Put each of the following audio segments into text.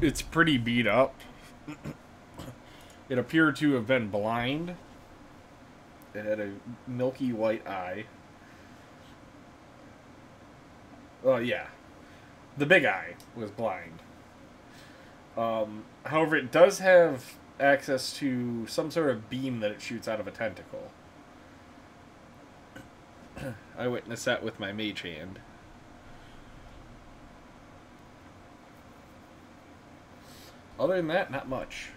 It's pretty beat up. It appeared to have been blind. It had a milky white eye. Oh, yeah. The big eye was blind. However, it does have access to some sort of beam that it shoots out of a tentacle. I witnessed that with my mage hand. Other than that, not much.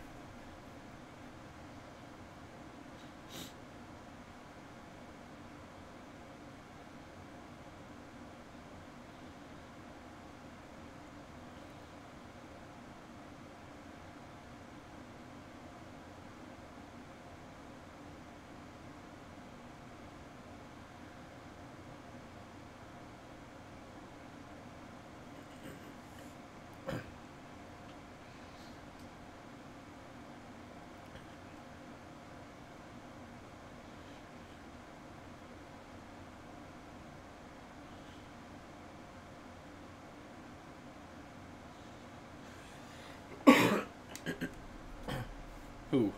Who?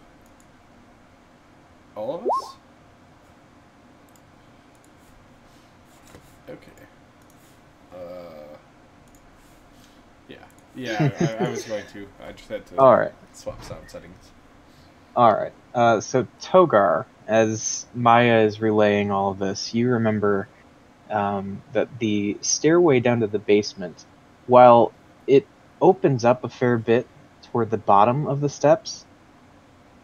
All of us? Okay. Yeah. Yeah, I was going to. I just had to Alright. swap sound settings. Alright. So Togar, as Maya is relaying all of this, you remember that the stairway down to the basement, while it opens up a fair bit toward the bottom of the steps,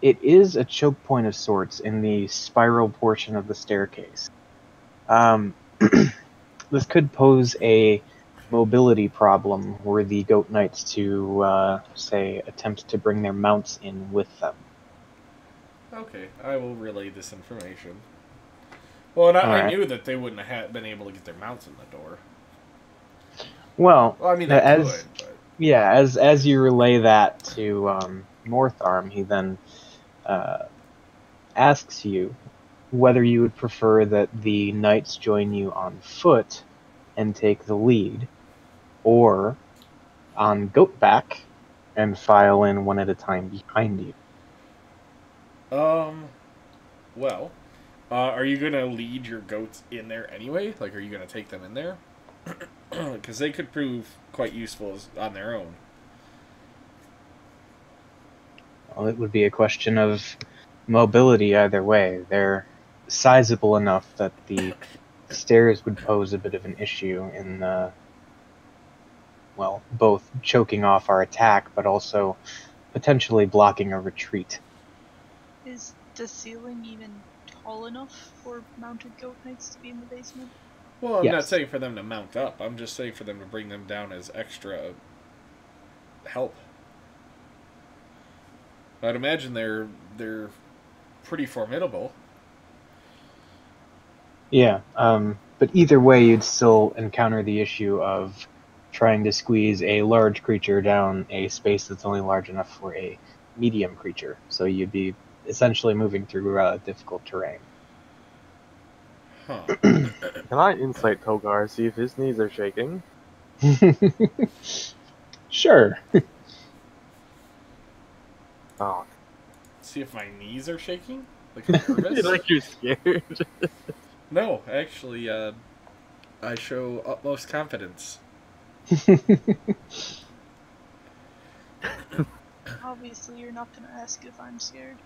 it is a choke point of sorts in the spiral portion of the staircase. This could pose a mobility problem were the goat knights to, say, attempt to bring their mounts in with them. Okay, I will relay this information. Well, and I knew that they wouldn't have been able to get their mounts in the door. Well, I mean, they could, but... Yeah, as you relay that to Northarm, he then asks you whether you would prefer that the knights join you on foot and take the lead, or on goatback and file in one at a time behind you. Well, are you going to lead your goats in there anyway? Like, are you going to take them in there? Because they could prove quite useful on their own. Well, it would be a question of mobility either way. They're sizable enough that the stairs would pose a bit of an issue in, well, both choking off our attack, but also potentially blocking a retreat. Is the ceiling even tall enough for mounted goat knights to be in the basement? Well, I'm Yes. not saying for them to mount up. I'm just saying for them to bring them down as extra help. I'd imagine they're pretty formidable. Yeah, but either way, you'd still encounter the issue of trying to squeeze a large creature down a space that's only large enough for a medium creature. So you'd be essentially moving through difficult terrain. Huh. Can I insight Togar, see if his knees are shaking? Sure. Oh. See if my knees are shaking? Like I'm nervous? Like you're scared. No, actually, I show utmost confidence. Obviously, you're not gonna ask if I'm scared.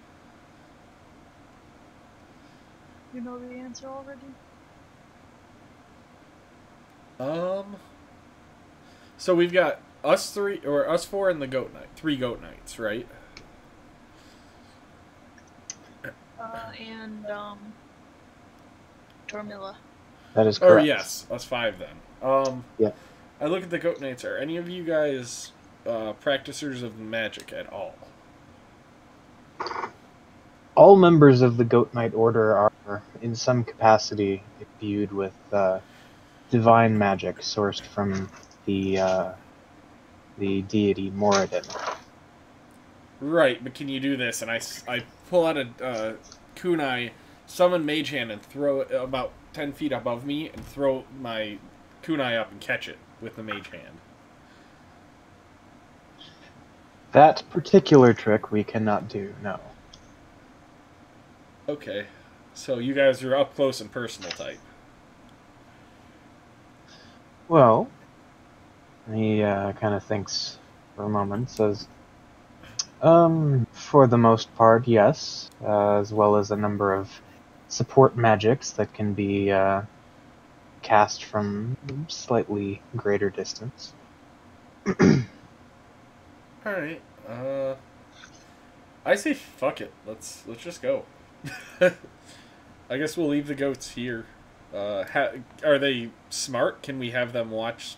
You know the answer already? So we've got us three, or us four and the goat knight. 3 goat knights, right? And Tormilla. That is correct. Or yes, us 5 then. Yeah. I look at the goat knights. Are any of you guys practicers of magic at all? All members of the Goat Knight Order are, in some capacity, imbued with divine magic sourced from the deity Moradin. Right, but can you do this? And I pull out a kunai, summon Mage Hand, and throw it about 10 feet above me, and throw my kunai up and catch it with the Mage Hand. That particular trick we cannot do, no. Okay. So you guys are up close and personal type. Well, he kind of thinks for a moment, says, for the most part, yes, as well as a number of support magics that can be cast from slightly greater distance. Alright. I say fuck it. Let's just go. I guess we'll leave the goats here. Are they smart? Can we have them watch,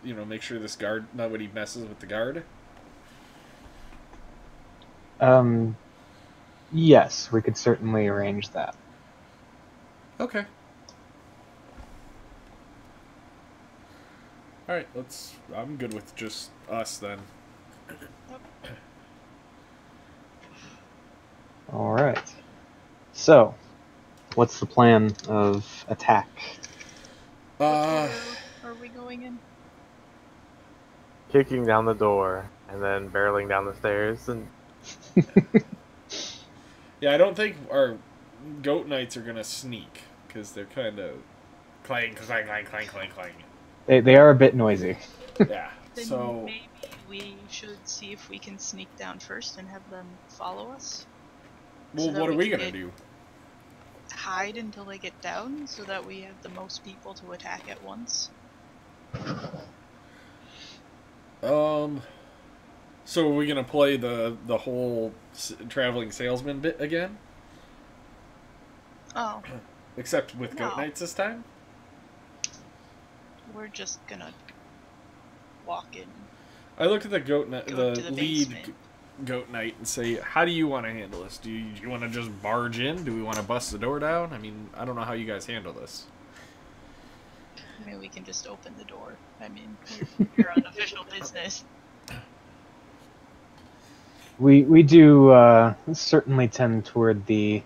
make sure this guard, nobody messes with the guard? Yes, we could certainly arrange that. Okay. Alright, I'm good with just us then. Alright. So, what's the plan of attack? What order are we going in? Kicking down the door and then barreling down the stairs and Yeah, I don't think our goat knights are gonna sneak, because they're kind of clang, clang, clang, clang, clang, clang. They are a bit noisy. Yeah, Then so... maybe we should see if we can sneak down first and have them follow us. Well, so that what are we can gonna do? hide until they get down, so that we have the most people to attack at once. So are we gonna play the whole traveling salesman bit again? Oh, Except with goat No. knights this time? we're just gonna walk in. I look at the Go to the lead basement. goat knight and say, how do you want to handle this? Do you want to just barge in? Do we want to bust the door down? I mean, I don't know how you guys handle this. I mean, we can just open the door. I mean, you're on official business. We do certainly tend toward the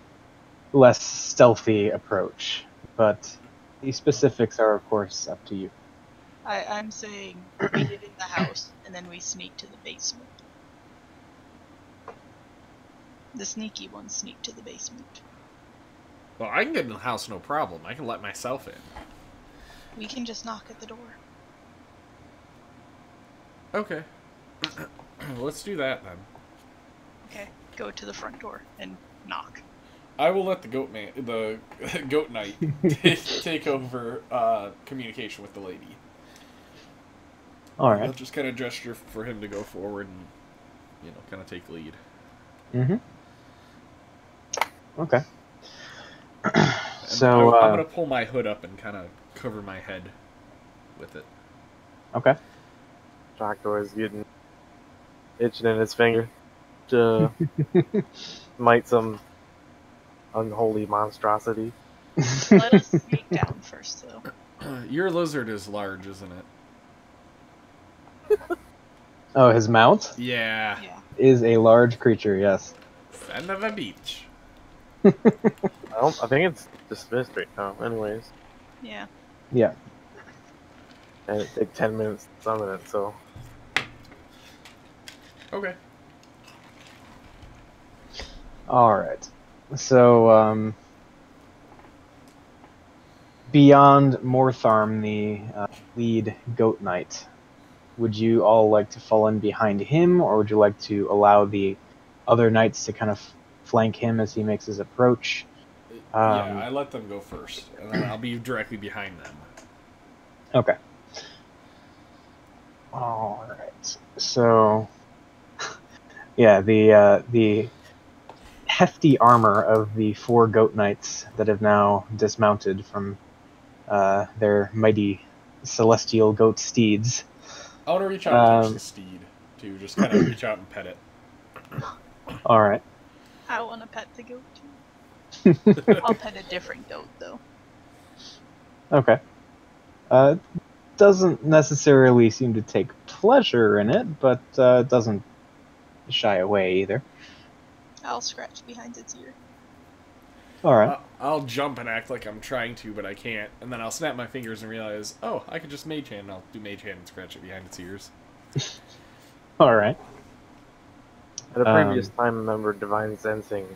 less stealthy approach, but the specifics are, of course, up to you. I'm saying we get in the house and then we sneak to the basement. The sneaky ones sneak to the basement. Well, I can get in the house no problem. I can let myself in. We can just knock at the door. Okay. Let's do that then. Okay, go to the front door and knock. I will let the goat knight take over communication with the lady. All I'll right. just kind of gesture for him to go forward and, kind of take lead. Mm-hmm. Okay. And So I'm gonna pull my hood up and kind of cover my head with it. okay. Jocko is getting itching in his finger to might some unholy monstrosity. Let us sneak down first, though. Your lizard is large, isn't it? Oh, his mount Yeah. Yeah. is a large creature. Yes. Son of a beach. I think it's dismissed right now. Anyways, Yeah. Yeah. and it takes 10 minutes to summon it. So Okay. All right. So beyond Mortharm, the lead goat knight, would you all like to fall in behind him, or would you like to allow the other knights to kind of flank him as he makes his approach? Yeah, I let them go first, and then I'll be directly behind them. Okay. All right. So, yeah, the hefty armor of the 4 goat knights that have now dismounted from their mighty celestial goat steeds. I want to reach out and touch the steed, too. Just kind of reach out and pet it. All right. I want to pet the goat, too. I'll pet a different goat, though. Okay. Doesn't necessarily seem to take pleasure in it, but doesn't shy away either. I'll scratch behind its ear. All right. I'll jump and act like I'm trying to, but I can't. And then I'll snap my fingers and realize, oh, I could just mage hand. And I'll do mage hand and scratch it behind its ears. All right. At a previous time, I remember divine sensing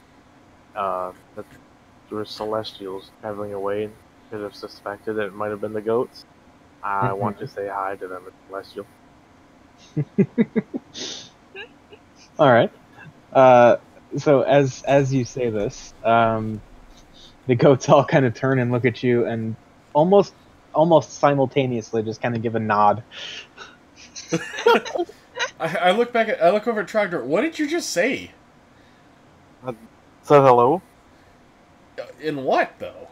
that there were celestials traveling away and could have suspected that it might have been the goats. I want to say hi to them as celestial. All right. So as you say this, the goats all kind of turn and look at you, and almost simultaneously just kind of give a nod. I look over at Trogdor. What did you just say? Said hello, In what though?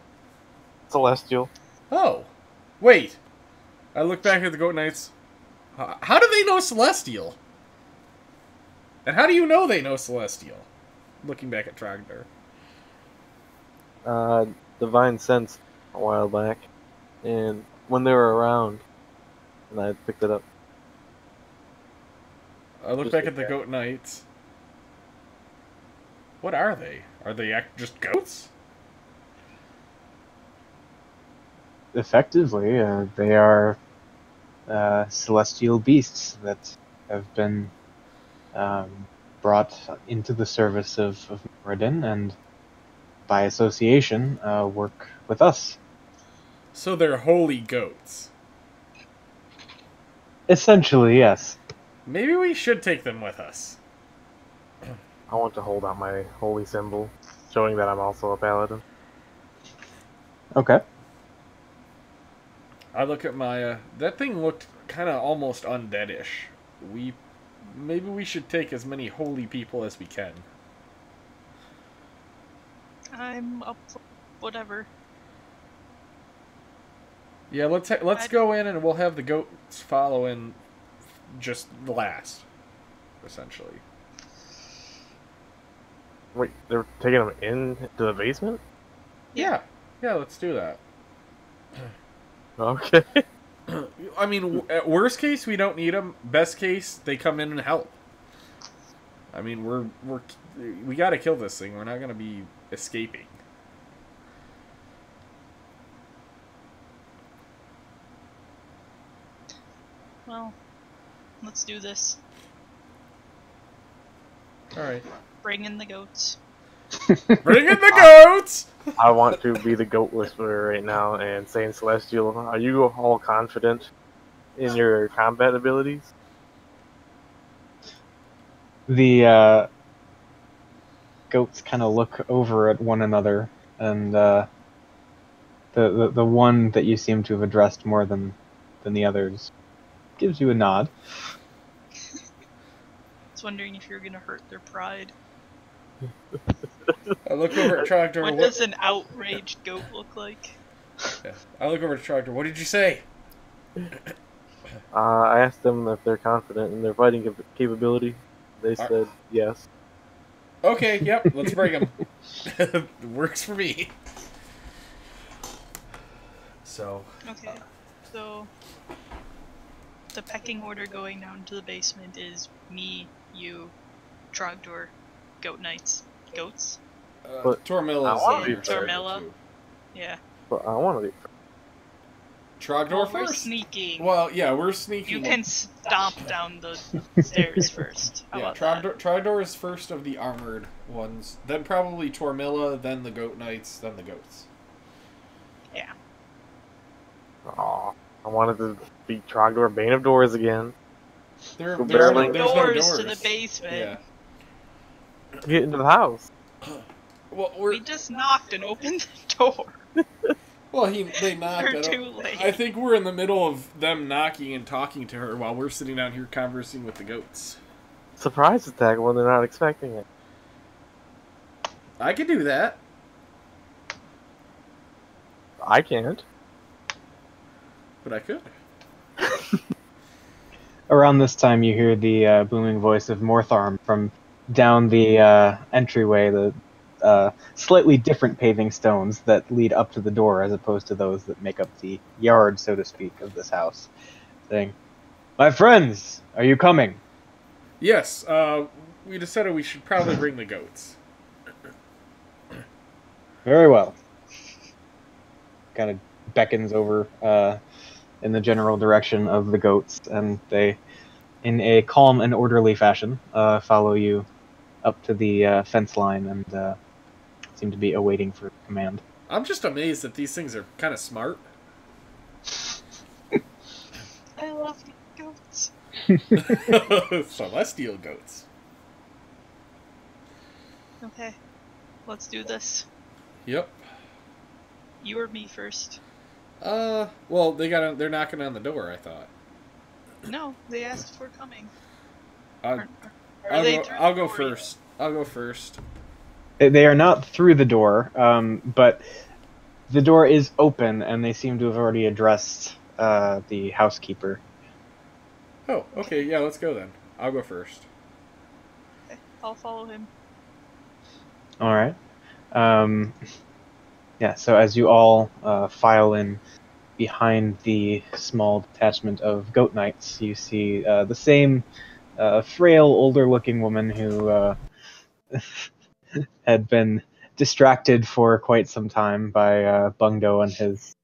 celestial. Oh, wait. I look back at the Goat Knights. How do they know Celestial? And how do you know they know Celestial? Looking back at Trogdor. Divine sense a while back, and when they were around, and I picked it up. I look Just back like at the that. Goat Knights. What are they? Are they just goats? Effectively, they are celestial beasts that have been brought into the service of Moradin, and by association, work with us. So they're holy goats. Essentially, yes. Maybe we should take them with us. I want to hold out my holy symbol, showing that I'm also a paladin. Okay. I look at Maya. That thing looked kind of almost undeadish. Maybe we should take as many holy people as we can. I'm up for whatever. Yeah, let's go in and we'll have the goats follow in just last, essentially. Wait, they're taking them into the basement? Yeah, let's do that. Okay. I mean, at worst case, we don't need them. Best case, they come in and help. I mean, we got to kill this thing. We're not gonna be escaping. Well, let's do this. All right, Bring in the goats. bring in the goats. I want to be the goat whisperer right now and saying, Celestial, are you all confident in your combat abilities? The goats kind of look over at one another, and the one that you seem to have addressed more than the others gives you a nod. I was wondering if you're gonna hurt their pride. I look over at Trogdor. What does an outraged goat look like? Yeah. I look over at Trogdor. What did you say? I asked them if they're confident in their fighting capability. They said yes. Okay, yep, let's bring them. Works for me. So. Okay, so the pecking order going down to the basement is me, you, Trogdor, Goat Knights. Goats? But Tormilla's I wanna be Tormilla. Yeah. But I want to be. Trogdor Well, we're first. sneaking. Well, yeah, we're sneaking. You can stomp down the stairs first. How Yeah, about that? Trogdor is first of the armored ones. Then probably Tormilla, then the Goat Knights, then the goats. Yeah. Aw, I wanted to be Trogdor, Bane of Doors again. There's barreling no Doors doors to the basement. Yeah. Get into the house. Well, We just knocked and opened the door. they knocked. You're too late. I think we're in the middle of them knocking and talking to her while we're sitting down here conversing with the goats. Surprise attack when they're not expecting it. I could do that. I can't. But I could. Around this time, you hear the booming voice of Mortharm from down the entryway, the slightly different paving stones that lead up to the door as opposed to those that make up the yard, so to speak, of this house, saying, "My friends, are you coming?" Yes, we decided we should probably bring the goats. Very well. Kind of beckons over in the general direction of the goats, and they, in a calm and orderly fashion, follow you up to the fence line and seem to be awaiting for command. I'm just amazed that these things are kind of smart. I love goats. Celestial goats. Okay, let's do this. Yep. You or me first? Well, they're knocking on the door, I thought. No, they asked for coming. I'll Are go first. I'll go first. They are not through the door, but the door is open, and they seem to have already addressed the housekeeper. Oh, okay, yeah, let's go then. I'll go first. Okay, I'll follow him. All right. Yeah, so as you all file in behind the small detachment of goat knights, you see the same frail, older-looking woman who had been distracted for quite some time by Bungdo and his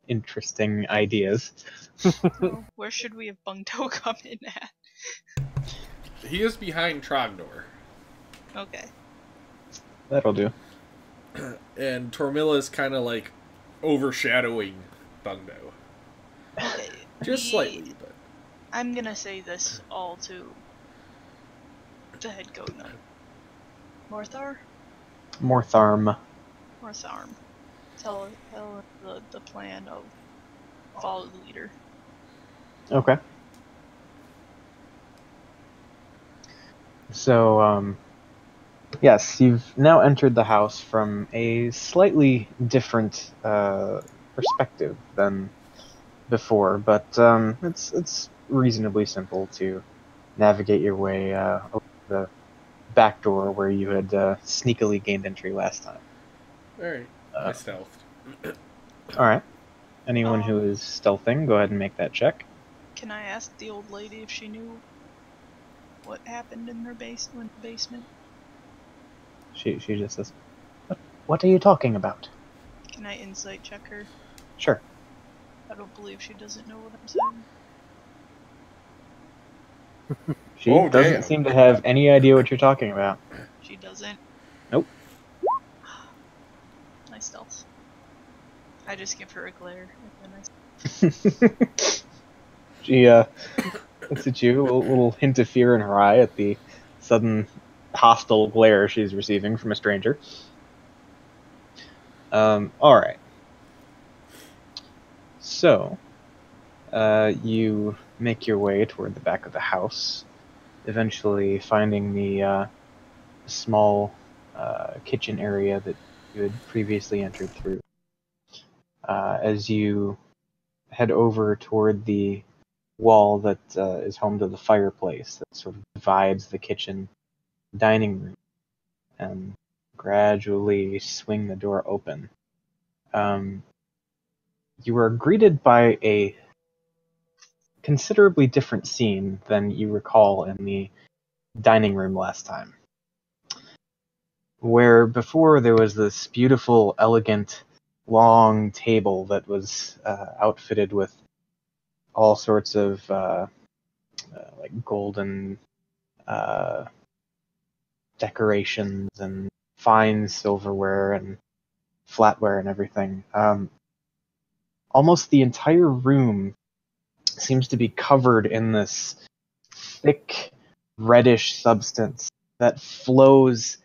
interesting ideas. Oh, where should we have Bungto come in at? He is behind Trogdor. Okay. That'll do. And Tormilla is kind of like overshadowing Bungdo. Okay. Just slightly, but... I'm gonna say this all to the head goat knight. Morthar? Mortharm. Mortharm. Tell the plan of follow the leader. Okay. So, yes, you've now entered the house from a slightly different perspective than before, but it's reasonably simple to navigate your way over the back door where you had sneakily gained entry last time. Alright, I stealthed. Alright. Anyone who is stealthing, go ahead and make that check. Can I ask the old lady if she knew what happened in her basement? She just says, "What are you talking about?" Can I insight check her? Sure. I don't believe she doesn't know what I'm saying. She Oh, doesn't damn. seem to have any idea what you're talking about. She doesn't? Nope. Nice stealth. I just give her a glare. And then She looks at you, a little hint of fear in her eye at the sudden hostile glare she's receiving from a stranger. Alright. So, you make your way toward the back of the house, eventually finding the small kitchen area that you had previously entered through. As you head over toward the wall that is home to the fireplace that sort of divides the kitchen dining room, and gradually swing the door open. You are greeted by a considerably different scene than you recall in the dining room last time. Where before there was this beautiful, elegant, long table that was outfitted with all sorts of like golden decorations and fine silverware and flatware and everything. Almost the entire room seems to be covered in this thick, reddish substance that flows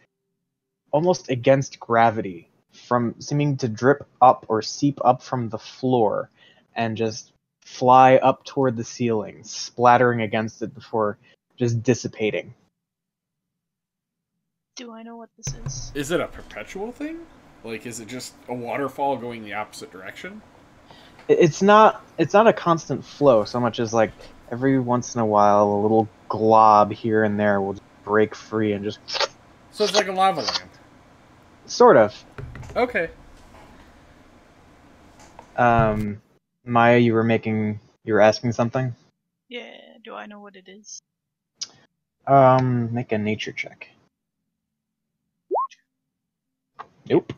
almost against gravity, from seeming to drip up or seep up from the floor and just fly up toward the ceiling, splattering against it before just dissipating. do I know what this is? Is it a perpetual thing? Like, is it just a waterfall going the opposite direction? It's not a constant flow so much as like every once in a while a little glob here and there will just break free and just So it's like a lava lamp. sort of. Okay. Maya, you were asking something? Yeah, do I know what it is? Make a nature check. Nope.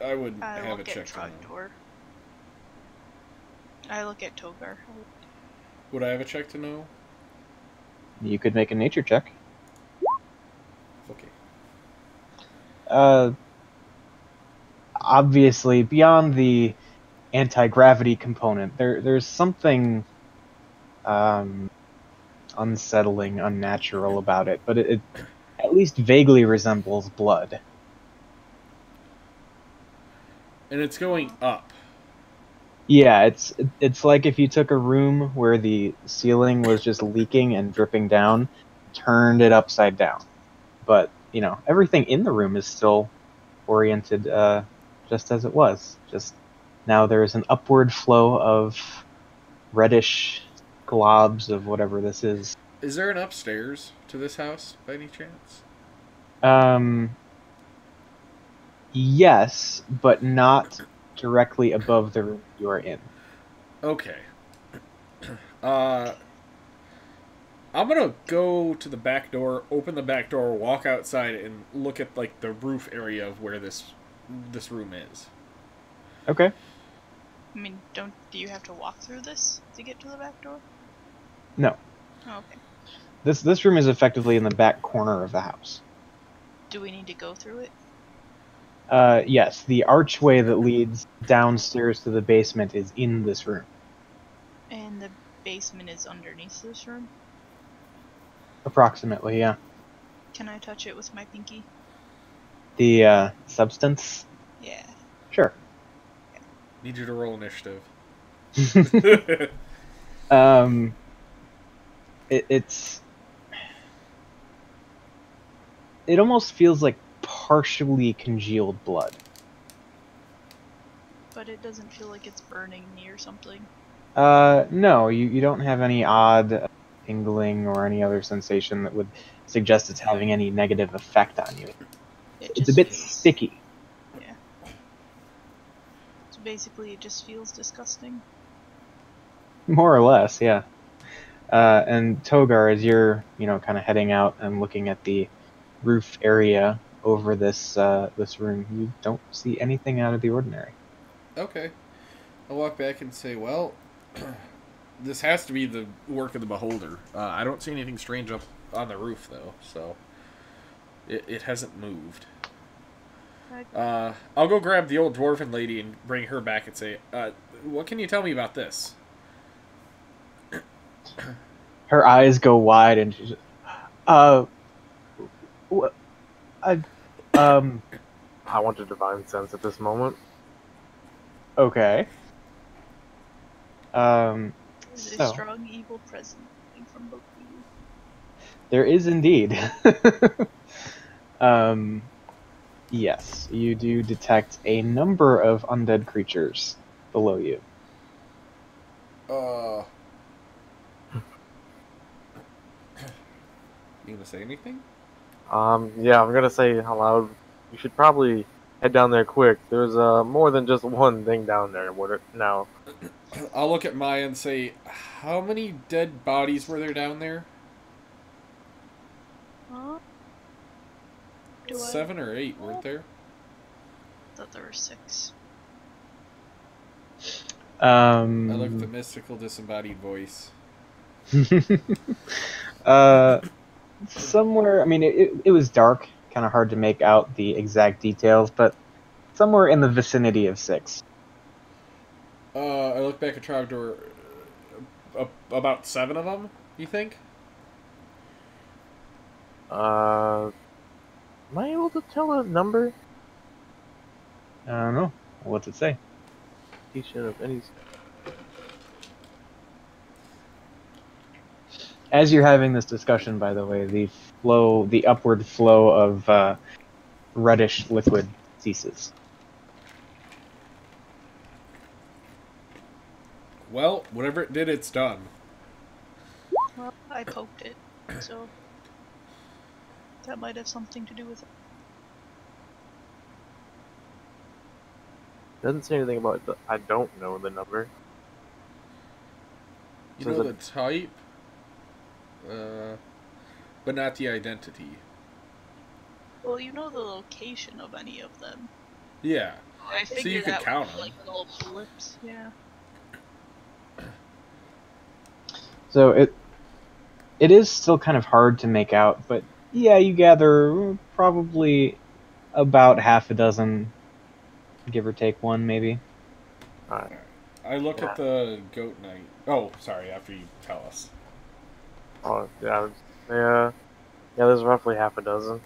I would I have a look at check on that. Trogdor. I look at Togar. Would I have a check to know? You could make a nature check. Okay. Obviously, beyond the anti-gravity component, there's something unsettling, unnatural about it, but it at least vaguely resembles blood. And it's going up. Yeah, it's like if you took a room where the ceiling was just leaking and dripping down, turned it upside down. But, everything in the room is still oriented just as it was. Just now there's an upward flow of reddish globs of whatever this is. Is there an upstairs to this house, by any chance? Yes, but not directly above the room you are in. Okay. I'm gonna go to the back door, open the back door, walk outside, and look at like the roof area of where this room is. Okay. I mean, do you have to walk through this to get to the back door? No. Oh, okay. This room is effectively in the back corner of the house. Do we need to go through it? Yes, the archway that leads downstairs to the basement is in this room. And the basement is underneath this room? Approximately, yeah. Can I touch it with my pinky? The substance? Yeah. Sure. Need you to roll initiative. It almost feels like partially congealed blood. But it doesn't feel like it's burning me or something. No, you don't have any odd tingling or any other sensation that would suggest it's having any negative effect on you. It's a bit sticky. Yeah. So basically it just feels disgusting. More or less, yeah. And Togar, as you're, kind of heading out and looking at the roof area over this room, you don't see anything out of the ordinary. Okay. I'll walk back and say, well, this has to be the work of the beholder. I don't see anything strange up on the roof, though, so it hasn't moved. I'll go grab the old dwarven lady and bring her back and say, what can you tell me about this? Her eyes go wide and she's what? I want to divine sense at this moment. Okay. There's a strong evil presence from both of you. There is indeed. Yes, you do detect a number of undead creatures below you. You gonna say anything? Yeah, I'm gonna say aloud. You should probably head down there quick. There's more than just one thing down there. Now? I'll look at Maya and say, how many dead bodies were there down there? Huh? 7 or 8, weren't there? I thought there were 6. I look at the mystical disembodied voice. Somewhere, I mean, it was dark, kind of hard to make out the exact details, but somewhere in the vicinity of 6. I look back at Trogdor. About 7 of them, you think? Am I able to tell a number? I don't know. What's it say? Of any. As you're having this discussion, by the way, the upward flow of reddish liquid ceases. Well, whatever it did, it's done. Well, I poked it, so that might have something to do with it. Doesn't say anything about the. I don't know the number. You know the type, but not the identity. Well, you know the location of any of them. Yeah. I so you could count them. Like little blips, yeah. So it is still kind of hard to make out, but yeah, you gather probably about half a dozen, give or take one, maybe. Alright. I look Yeah. at the goat knight. Oh, sorry. After you tell us. Oh, yeah. Yeah. Yeah, there's roughly half a dozen.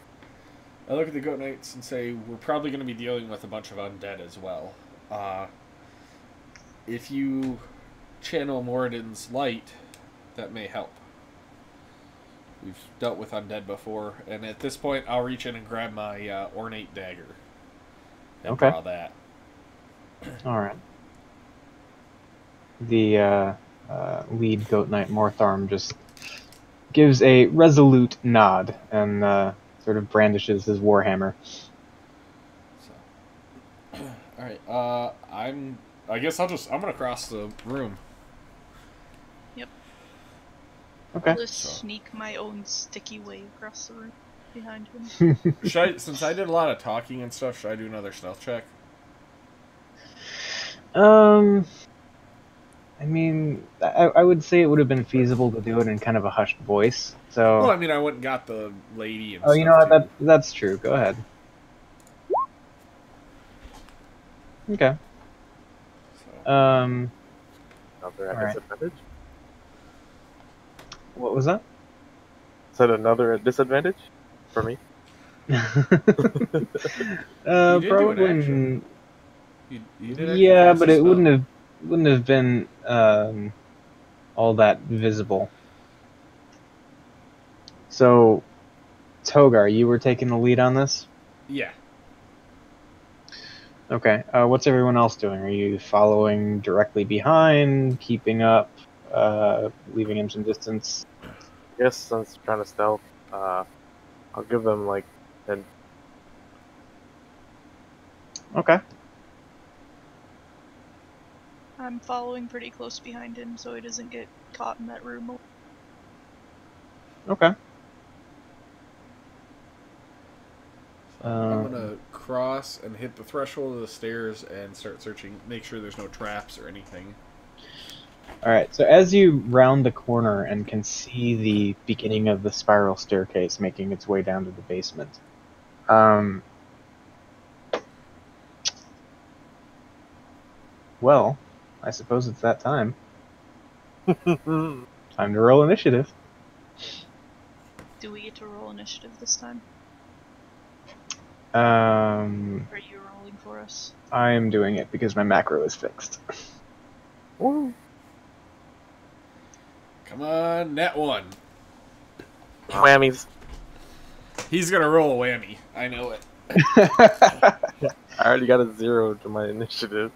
I look at the goat knights and say we're probably going to be dealing with a bunch of undead as well. If you channel Moradin's light, that may help. We've dealt with undead before, and at this point, I'll reach in and grab my ornate dagger and Okay. draw that. All right. The lead goat knight Mortharm just gives a resolute nod and sort of brandishes his warhammer. So, all right. I guess I'm gonna cross the room. Yep. Okay. I'll just sneak my own sticky way across the room behind him. Since I did a lot of talking and stuff, should I do another stealth check? I mean, I would say it would have been feasible to do it in kind of a hushed voice. So. Well, I mean, I went and got the lady and Oh, stuff. you know what? Too. That's true. Go ahead. Okay. So. Another at Alright. disadvantage? What was that? Said another at disadvantage? For me? You did do Probably. an action. You did actually Yeah, cast but a it spell. wouldn't have been all that visible. So, Togar, you were taking the lead on this? Yeah. Okay. What's everyone else doing? Are you following directly behind, keeping up, leaving him some distance? I guess since trying to stealth, I'll give them like 10. Okay. I'm following pretty close behind him so he doesn't get caught in that room. Okay. I'm gonna cross and hit the threshold of the stairs and start searching, make sure there's no traps or anything. Alright, so as you round the corner and can see the beginning of the spiral staircase making its way down to the basement, well, I suppose it's that time. Time to roll initiative. Do we get to roll initiative this time? Are Or are you rolling for us? I am doing it because my macro is fixed. Woo. Come on, net one. Whammies. He's gonna roll a whammy. I know it. I already got a 0 to my initiative.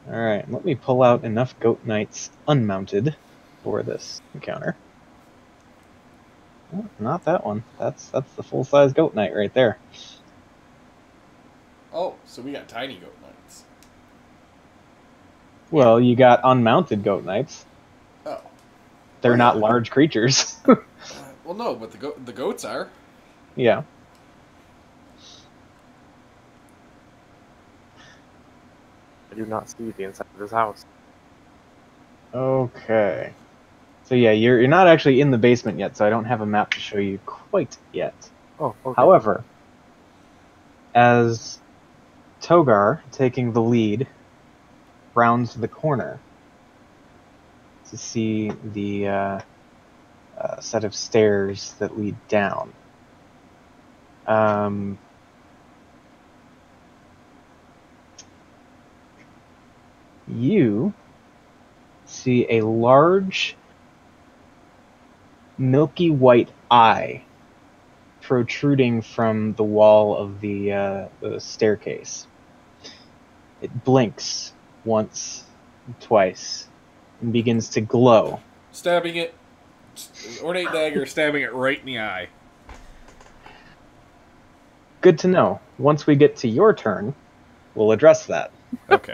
Alright, let me pull out enough goat knights unmounted for this encounter. Oh, not that one. That's the full-size goat knight right there. Oh, so we got tiny goat knights. Well, you got unmounted goat knights. Oh. They're Oh, not yeah. large creatures. Well, no, but the goats are. Yeah. I do not see the inside of this house. Okay. So yeah, you're not actually in the basement yet, so I don't have a map to show you quite yet. Oh, okay. However, as Togar, taking the lead, rounds the corner to see the set of stairs that lead down. You see a large, milky white eye protruding from the wall of the staircase. It blinks once, twice, and begins to glow. Stabbing it. Ornate dagger, stabbing it right in the eye. Good to know. Once we get to your turn, we'll address that. Okay.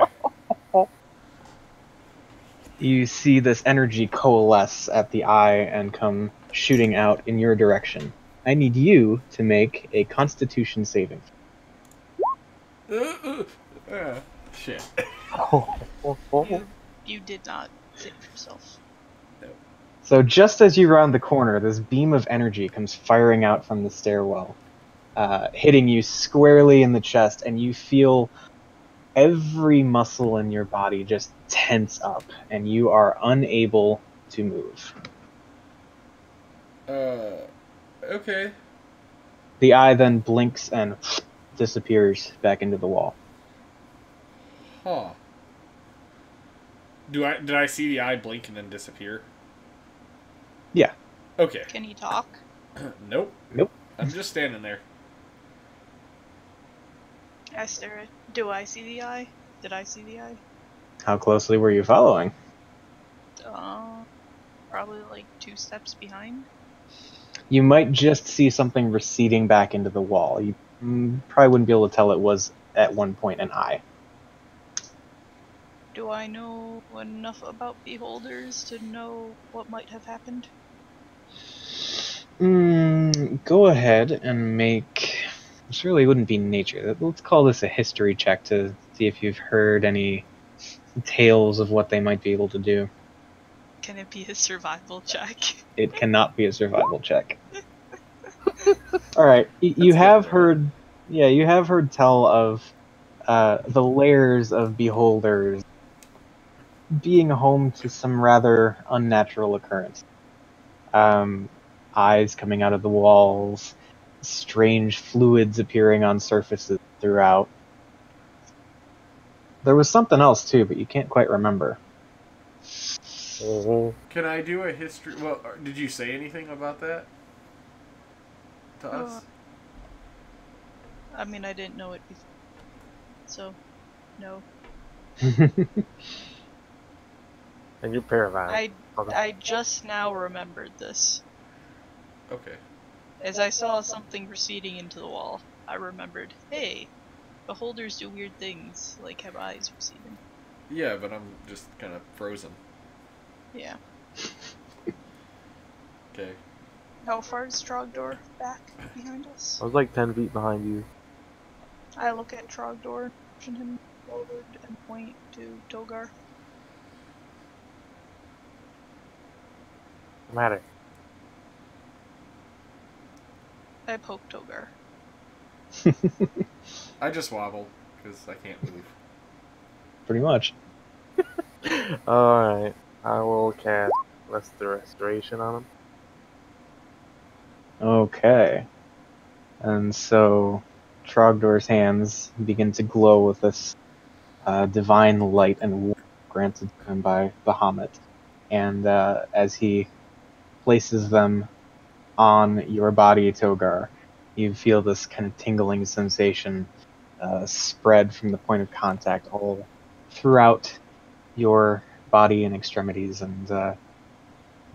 You see this energy coalesce at the eye and come shooting out in your direction. I need you to make a Constitution saving. Shit. You did not save yourself. No. So just as you round the corner, this beam of energy comes firing out from the stairwell, hitting you squarely in the chest, and you feel every muscle in your body just tense up, and you are unable to move. Okay. The eye then blinks and disappears back into the wall. Huh. Did I see the eye blink and then disappear? Yeah. Okay. Can he talk? Nope. Nope. I'm just standing there. I stare at. Do I see the eye? Did I see the eye? How closely were you following? Probably like 2 steps behind. You might just see something receding back into the wall. You probably wouldn't be able to tell it was at one point an eye. Do I know enough about beholders to know what might have happened? Go ahead and make... This really wouldn't be nature. Let's call this a history check to see if you've heard any tales of what they might be able to do. Can it be a survival check? It cannot be a survival check. Alright, you have heard... Yeah, you have heard tell of the lairs of beholders being home to some rather unnatural occurrence. Eyes coming out of the walls, strange fluids appearing on surfaces throughout. There was something else too, but you can't quite remember. Can I do a history? Well, did you say anything about that to us? I mean, I didn't know it before, so no. And you're paralyzed. I just now remembered this. Okay. As I saw something receding into the wall, I remembered, hey, beholders do weird things, like have eyes receding. Yeah, but I'm just kind of frozen. Yeah. Okay. How far is Trogdor back behind us? I was like 10 feet behind you. I look at Trogdor, motion him forward, and point to Togar. I'm at it. I poke Togar. I just wobble because I can't move. Pretty much. Alright. I will cast the Restoration on him. Okay. And so Trogdor's hands begin to glow with this divine light and warmth granted to him by Bahamut. And as he places them on your body, Togar, you feel this kind of tingling sensation spread from the point of contact all throughout your body and extremities, and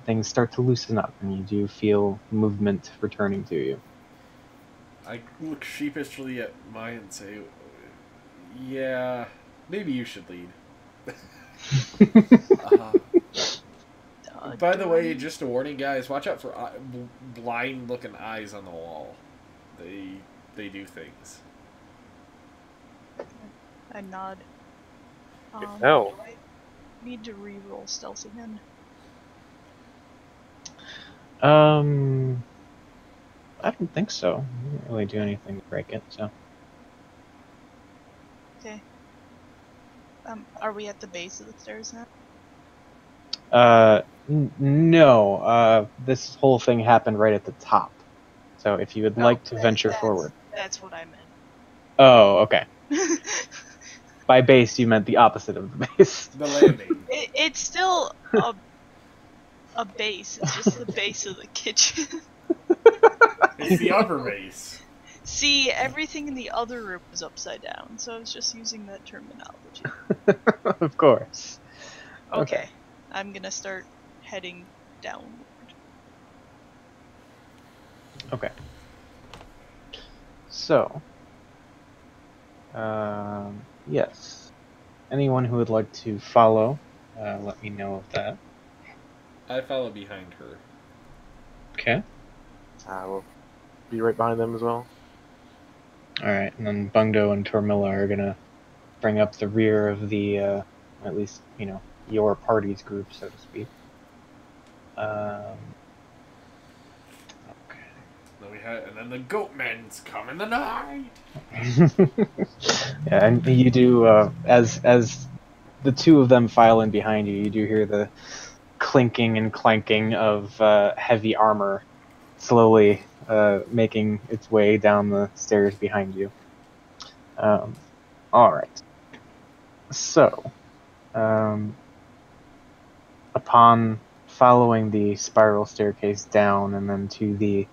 things start to loosen up, and you do feel movement returning to you. I look sheepishly at Maya and say, yeah, maybe you should lead. By the way, just a warning, guys, watch out for blind-looking eyes on the wall. They do things. I nod. No. Do I need to re-roll stealth again? I don't think so. You didn't really do anything to break it, so. Okay. Are we at the base of the stairs now? No. This whole thing happened right at the top. So if you would like to venture forward. That's what I meant. Oh, okay. By base, you meant the opposite of the base. The landing. It's still a base. It's just the base of the kitchen. It's the upper base. See, everything in the other room was upside down, so I was just using that terminology. Of course. Okay. I'm gonna start heading downward. Okay. So, yes. Anyone who would like to follow, let me know of that. I follow behind her. Okay. I will be right behind them as well. Alright, and then Bungdo and Tormilla are gonna bring up the rear of the, at least, your party's group, so to speak. Okay. And then the goatmen's come in the night. Yeah, and you do as the two of them file in behind you. You do hear the clinking and clanking of heavy armor slowly making its way down the stairs behind you. All right. So, upon following the spiral staircase down and then to the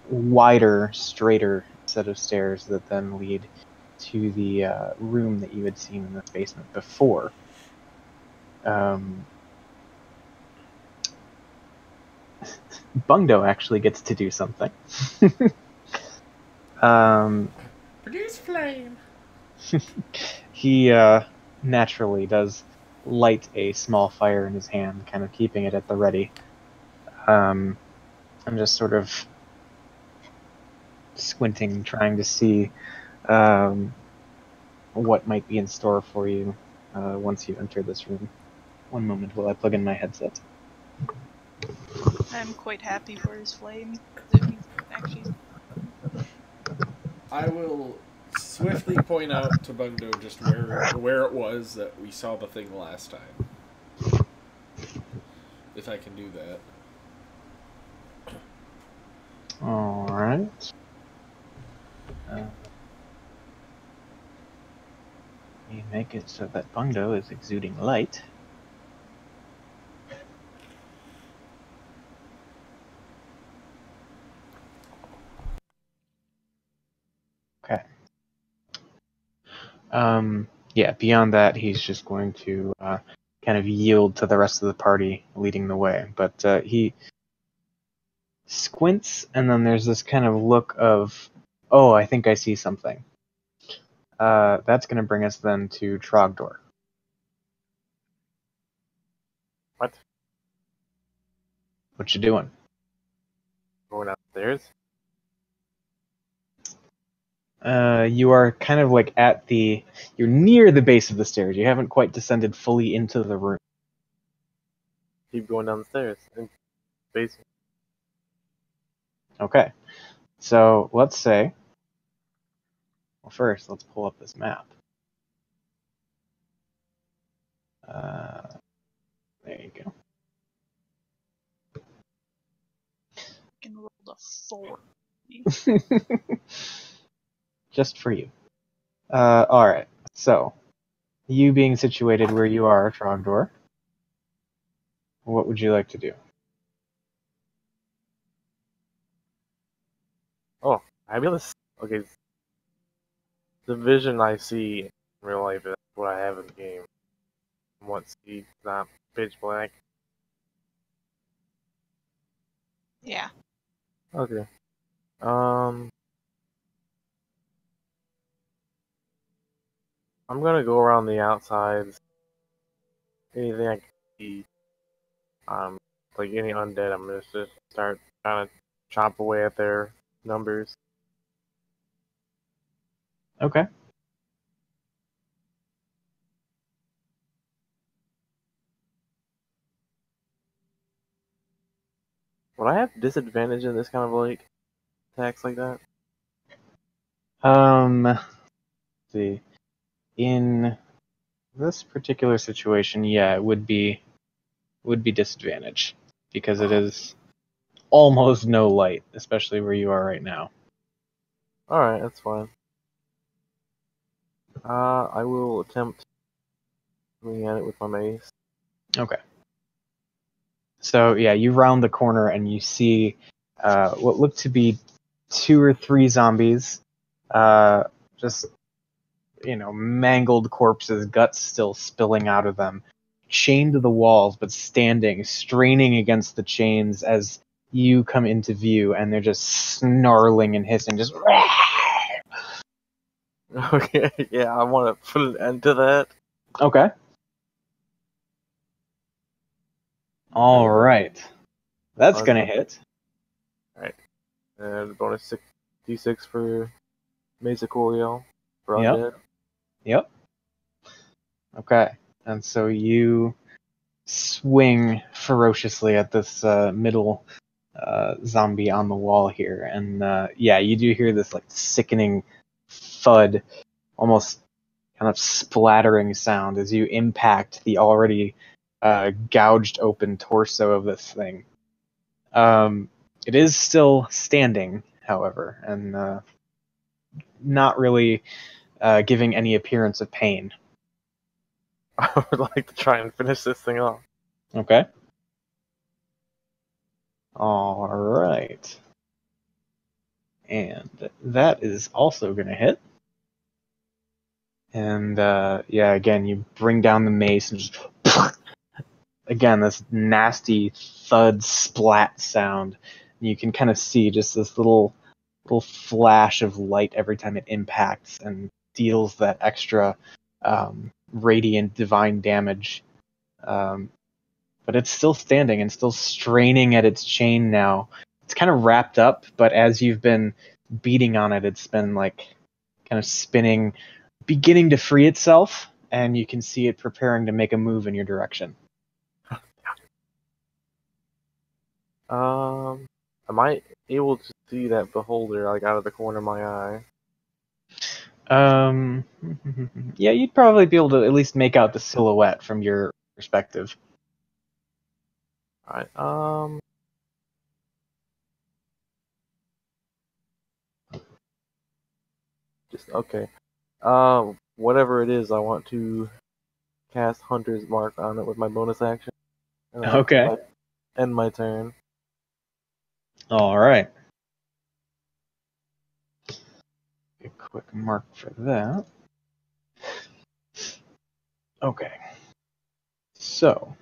wider, straighter set of stairs that then lead to the room that you had seen in this basement before. Bungdo actually gets to do something. Produce flame. He naturally does light a small fire in his hand, kind of keeping it at the ready. I'm just sort of squinting, trying to see what might be in store for you once you enter this room. One moment while I plug in my headset. I'm quite happy for his flame. That he's actually. I will swiftly point out to Bungdo just where it was that we saw the thing last time. If I can do that. Alright. You make it so that Bungdo is exuding light. Okay. Yeah, beyond that, he's just going to kind of yield to the rest of the party leading the way. But he squints, and then there's this kind of look of, oh, I think I see something. That's going to bring us then to Trogdor. What? What you doing? Going upstairs? You are kind of like you're near the base of the stairs. You haven't quite descended fully into the room. Keep going down the stairs. In basement. Okay. So let's say, well, first let's pull up this map. There you go. Can roll the 4. Just for you. Alright, so, you being situated where you are, Trogdor, what would you like to do? Oh, I be able to. Okay. The vision I see in real life is what I have in the game. What see, not pitch black. Yeah. Okay. I'm gonna go around the outsides. Anything I can see. Like any undead, I'm gonna just start trying to chop away at their numbers. Okay. Would I have disadvantage in this kind of like attacks like that? Let's see. In this particular situation, yeah, it would be disadvantage, because it is almost no light, especially where you are right now. Alright, that's fine. I will attempt swinging at it with my mace. Okay. So yeah, you round the corner and you see what look to be 2 or 3 zombies, just mangled corpses, guts still spilling out of them, chained to the walls, but standing, straining against the chains as you come into view, and they're just snarling and hissing, just. Okay, yeah, I want to put an end to that. Okay. All right. That's gonna hit. Alright. And bonus d6 for Mesa Corio for Yep. undead. Yep. Okay. And so you swing ferociously at this middle zombie on the wall here, and yeah, you do hear this like sickening thud, almost kind of splattering sound as you impact the already gouged open torso of this thing. It is still standing, however, and not really giving any appearance of pain. I would like to try and finish this thing off. Okay. All right. And that is also going to hit. And yeah, again, you bring down the mace and just again this nasty thud splat sound. And you can kind of see just this little flash of light every time it impacts and deals that extra radiant divine damage. But it's still standing and still straining at its chain now. It's kind of wrapped up, but as you've been beating on it, it's been like kind of spinning, beginning to free itself, and you can see it preparing to make a move in your direction. Am I able to see that beholder like out of the corner of my eye? Yeah, you'd probably be able to at least make out the silhouette from your perspective. Alright, just okay. Whatever it is, I want to cast Hunter's Mark on it with my bonus action. And then Okay. end my turn. All right. A quick mark for that. Okay. So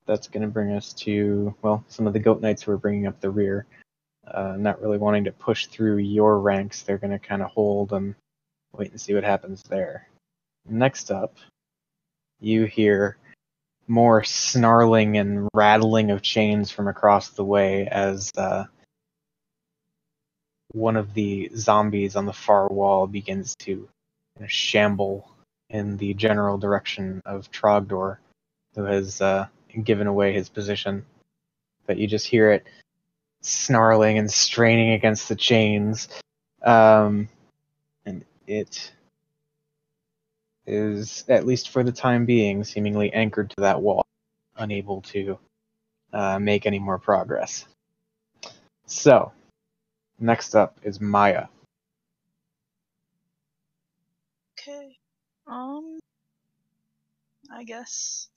that's going to bring us to, well, some of the goat knights who are bringing up the rear. Not really wanting to push through your ranks, they're going to kind of hold and wait and see what happens there. Next up, you hear more snarling and rattling of chains from across the way as one of the zombies on the far wall begins to shamble in the general direction of Trogdor, who has given away his position. But you just hear it snarling and straining against the chains. And it is, at least for the time being, seemingly anchored to that wall, unable to make any more progress. So, next up is Maya. Okay. I guess.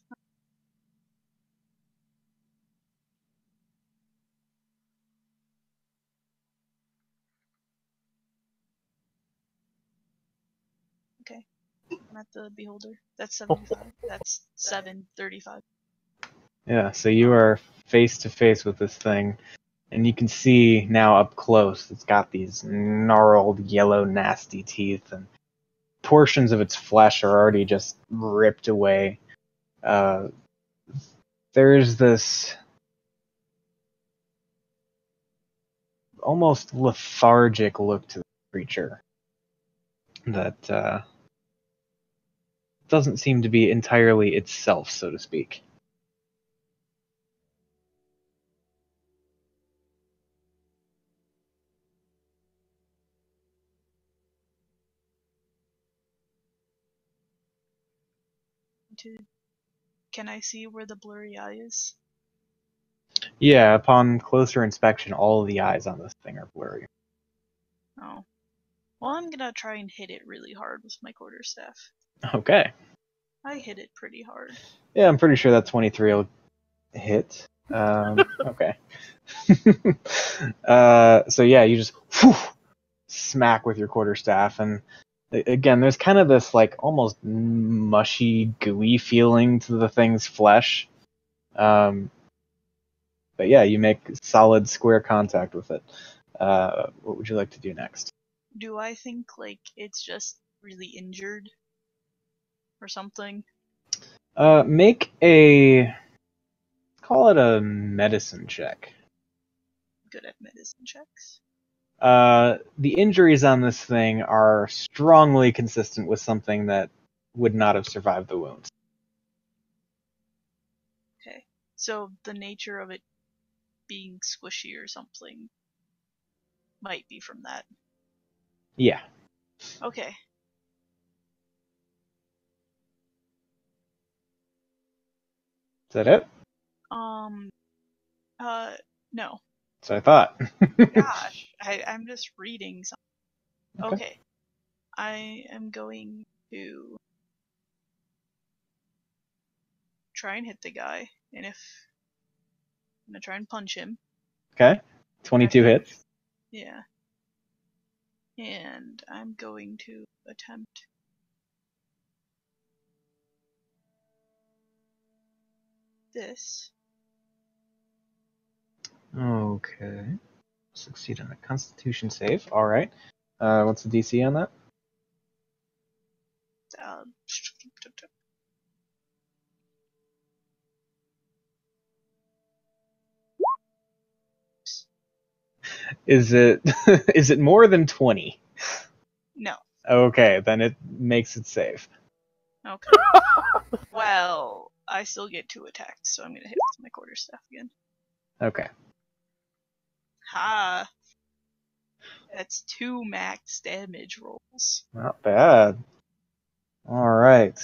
Okay. I'm at the beholder. That's 75. That's 735. Yeah, so you are face to face with this thing, and you can see now up close it's got these gnarled yellow nasty teeth, and portions of its flesh are already just ripped away. There's this almost lethargic look to the creature that doesn't seem to be entirely itself, so to speak. Can I see where the blurry eye is? Yeah, upon closer inspection, all of the eyes on this thing are blurry. Oh. Well, I'm gonna try and hit it really hard with my quarterstaff. Okay. I hit it pretty hard. Yeah, I'm pretty sure that 23 will hit. Okay. So yeah, you just smack with your quarterstaff, and again, there's kind of this like almost mushy, gooey feeling to the thing's flesh. But yeah, you make solid square contact with it. What would you like to do next? Do I think like it's just really injured or something? Make a, call it a medicine check. Good at medicine checks. The injuries on this thing are strongly consistent with something that would not have survived the wounds. So the nature of it being squishy or something might be from that. Yeah. Okay. Is that it? No. That's what I thought. Gosh, I'm just reading something. Okay. Okay. I am going to try and hit the guy, and if I'm gonna try and punch him. Okay. 22 hits. Yeah. And I'm going to attempt this. Okay. Succeed on a Constitution save. All right. What's the DC on that? Uh, Is it is it more than 20? no. Okay, then it makes it safe. Okay. Well, I still get 2 attacks, so I'm gonna hit with my quarterstaff again. Okay. Ha! That's 2 max damage rolls. Not bad. All right.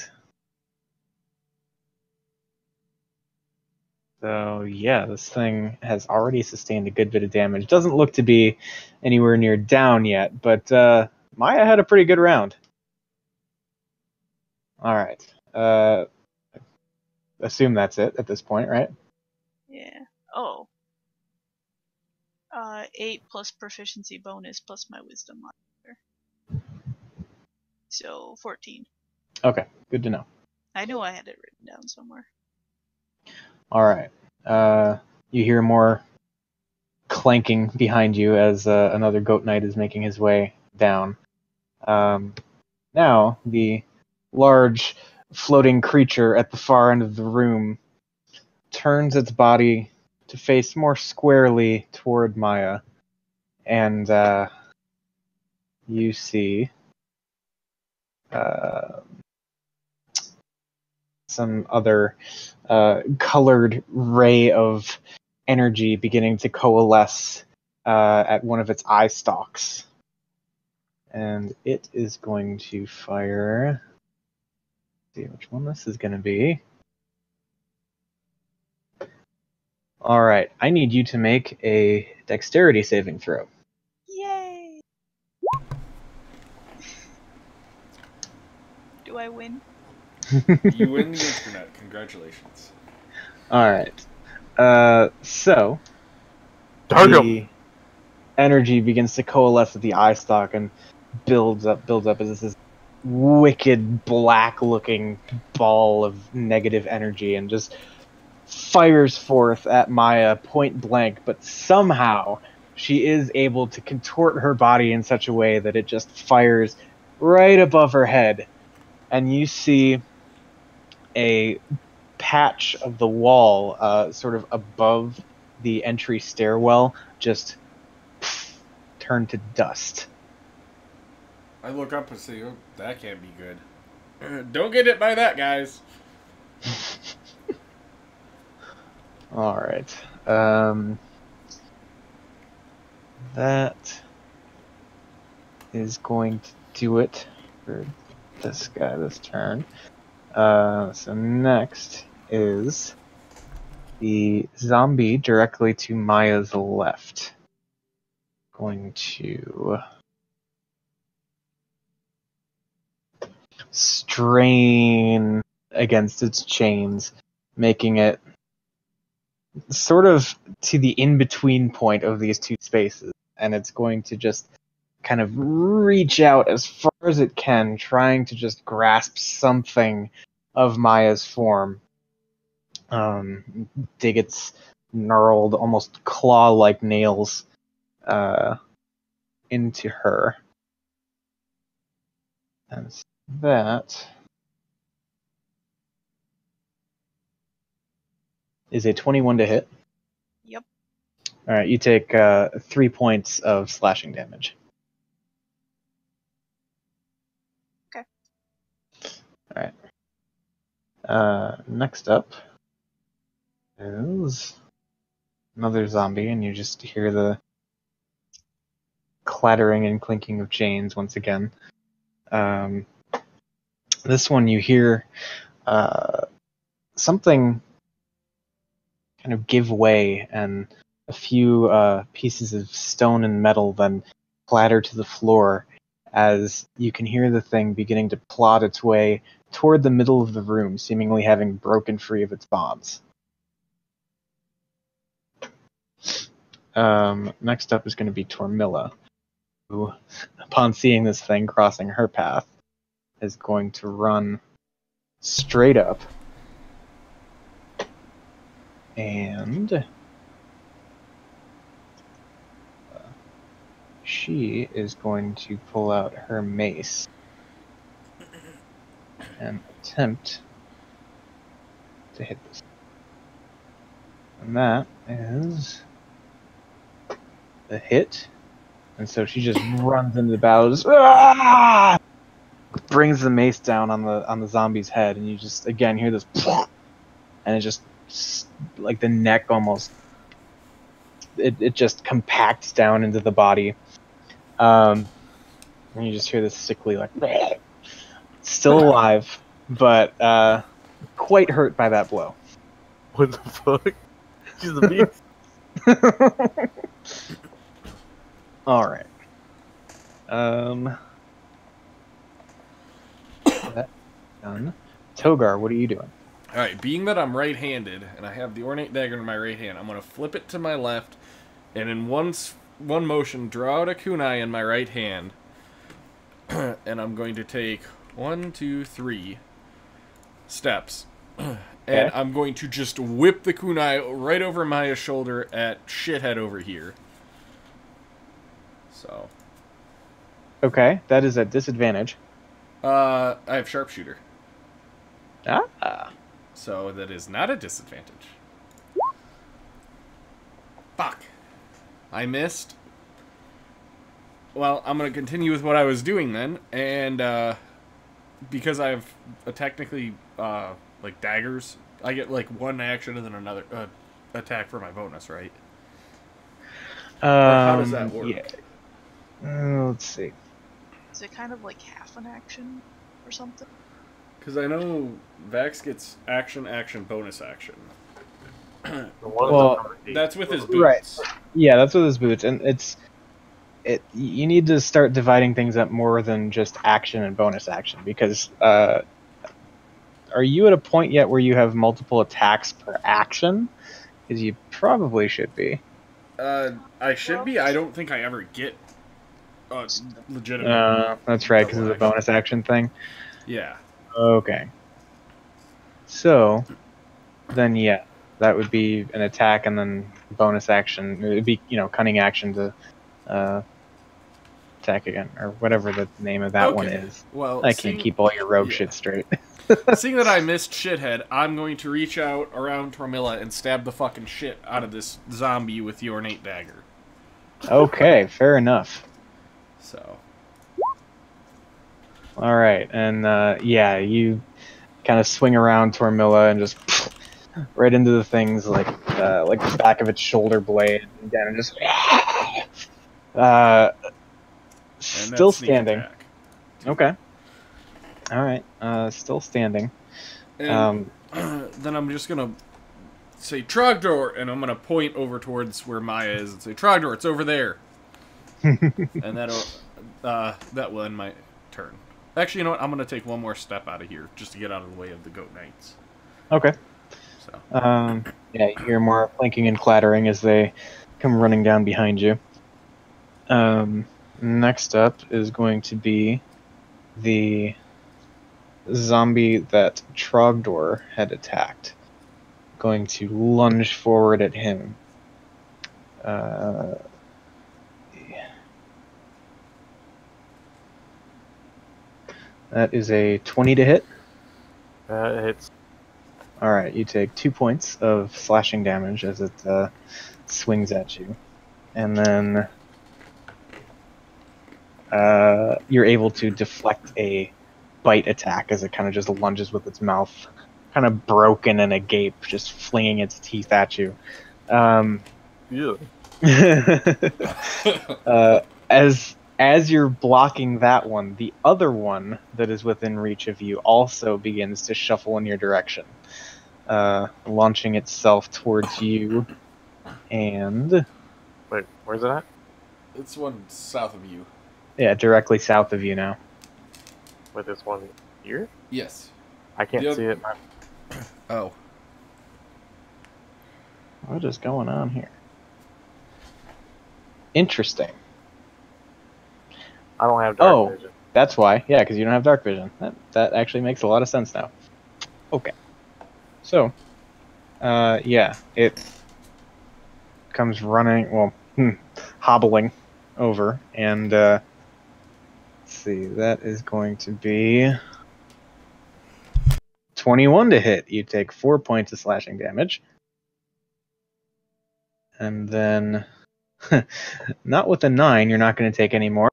So yeah, this thing has already sustained a good bit of damage. Doesn't look to be anywhere near down yet, but Maya had a pretty good round. All right. Assume that's it at this point, right? Yeah. Oh. 8 plus proficiency bonus plus my wisdom modifier. So 14. Okay, good to know. I knew I had it written down somewhere. All right. You hear more clanking behind you as another goat knight is making his way down. Now, the large floating creature at the far end of the room turns its body to face more squarely toward Maya, and you see some other colored ray of energy beginning to coalesce at one of its eye stalks. And it is going to fire. Let's see which one this is going to be. All right, I need you to make a dexterity saving throw. Yay! Do I win? You win the internet. Congratulations. All right. So Darn the him! energy begins to coalesce at the eye stalk and builds up as this wicked black-looking ball of negative energy, and just fires forth at Maya point blank. But somehow she is able to contort her body in such a way that it just fires right above her head, and you see a patch of the wall, sort of above the entry stairwell, just turn to dust. I look up and say, oh, that can't be good. Don't get hit by that, guys. All right. That is going to do it for this guy this turn. So next is the zombie directly to Maya's left. Going to strain against its chains, making it sort of to the in-between point of these two spaces, and it's going to just kind of reach out as far as it can, trying to just grasp something of Maya's form. Dig its gnarled, almost claw-like nails into her. And that is a 21 to hit. Yep. Alright, you take 3 points of slashing damage. Okay. Alright. Next up is another zombie, and you just hear the clattering and clinking of chains once again. This one you hear something kind of give way, and a few pieces of stone and metal then clatter to the floor as you can hear the thing beginning to plod its way toward the middle of the room, seemingly having broken free of its bonds. Next up is going to be Tormilla, who, upon seeing this thing crossing her path, is going to run straight up and she is going to pull out her mace and attempt to hit this. And that is a hit. And so she just runs into the battle, just brings the mace down on the zombie's head, and you just again hear this, and it just like the neck almost it just compacts down into the body. And you just hear this sickly like still alive, but quite hurt by that blow. What the fuck? She's a beast. All right. That's done. Togar, what are you doing? Alright, being that I'm right-handed, and I have the ornate dagger in my right hand, I'm going to flip it to my left, and in one motion, draw out a kunai in my right hand, and I'm going to take 1, 2, 3 steps, and I'm going to just whip the kunai right over Maya's shoulder at shithead over here. So. Okay, that is at disadvantage. I have sharpshooter. Ah. So that is not a disadvantage. Fuck. I missed. Well, I'm going to continue with what I was doing then, and because I have technically like daggers, I get like one action and then another attack for my bonus, right? Or how does that work? Yeah. Let's see. Is it kind of like half an action or something? Because I know Vax gets action, bonus action. Well, that's with his boots. Right. Yeah, that's with his boots, and you need to start dividing things up more than just action and bonus action, because are you at a point yet where you have multiple attacks per action? Because you probably should be. I should be. I don't think I ever get legitimate. That's right, because of the bonus action thing. Yeah. Okay. So, then yeah, that would be an attack and then bonus action. It would be, cunning action to attack again, or whatever the name of that one is. Well, I can't keep all your rogue shit straight. Seeing that I missed shithead, I'm going to reach out around Tormilla and stab the fucking shit out of this zombie with the ornate dagger. Okay, fair enough. So. All right, and you kind of swing around Tormilla and just right into the thing's like the back of its shoulder blade, and then just still standing. Okay. All right, still standing. And then I'm just gonna say Trogdor, and I'm gonna point over towards where Maya is and say Trogdor, it's over there. And that will end my turn. Actually, you know what? I'm going to take one more step out of here just to get out of the way of the goat knights. Okay. So. You hear more clanking and clattering as they come running down behind you. Next up is going to be the zombie that Trogdor had attacked. Going to lunge forward at him. That is a 20 to hit. That hits. Alright, you take 2 points of slashing damage as it swings at you. And then you're able to deflect a bite attack as it kind of just lunges with its mouth kind of broken and agape, just flinging its teeth at you. Yeah. As you're blocking that one, the other one that is within reach of you also begins to shuffle in your direction, launching itself towards you. And Wait, where's it at? It's one south of you. yeah, directly south of you now. Wait, this one here? Yes. I can't see it. Oh. What is going on here? Interesting. I don't have dark vision. That's why. Yeah, because you don't have dark vision. That actually makes a lot of sense now. Okay. So, yeah, it comes running, hobbling over, and let's see, that is going to be 21 to hit. You take 4 points of slashing damage. And then, not with a 9, you're not going to take any more.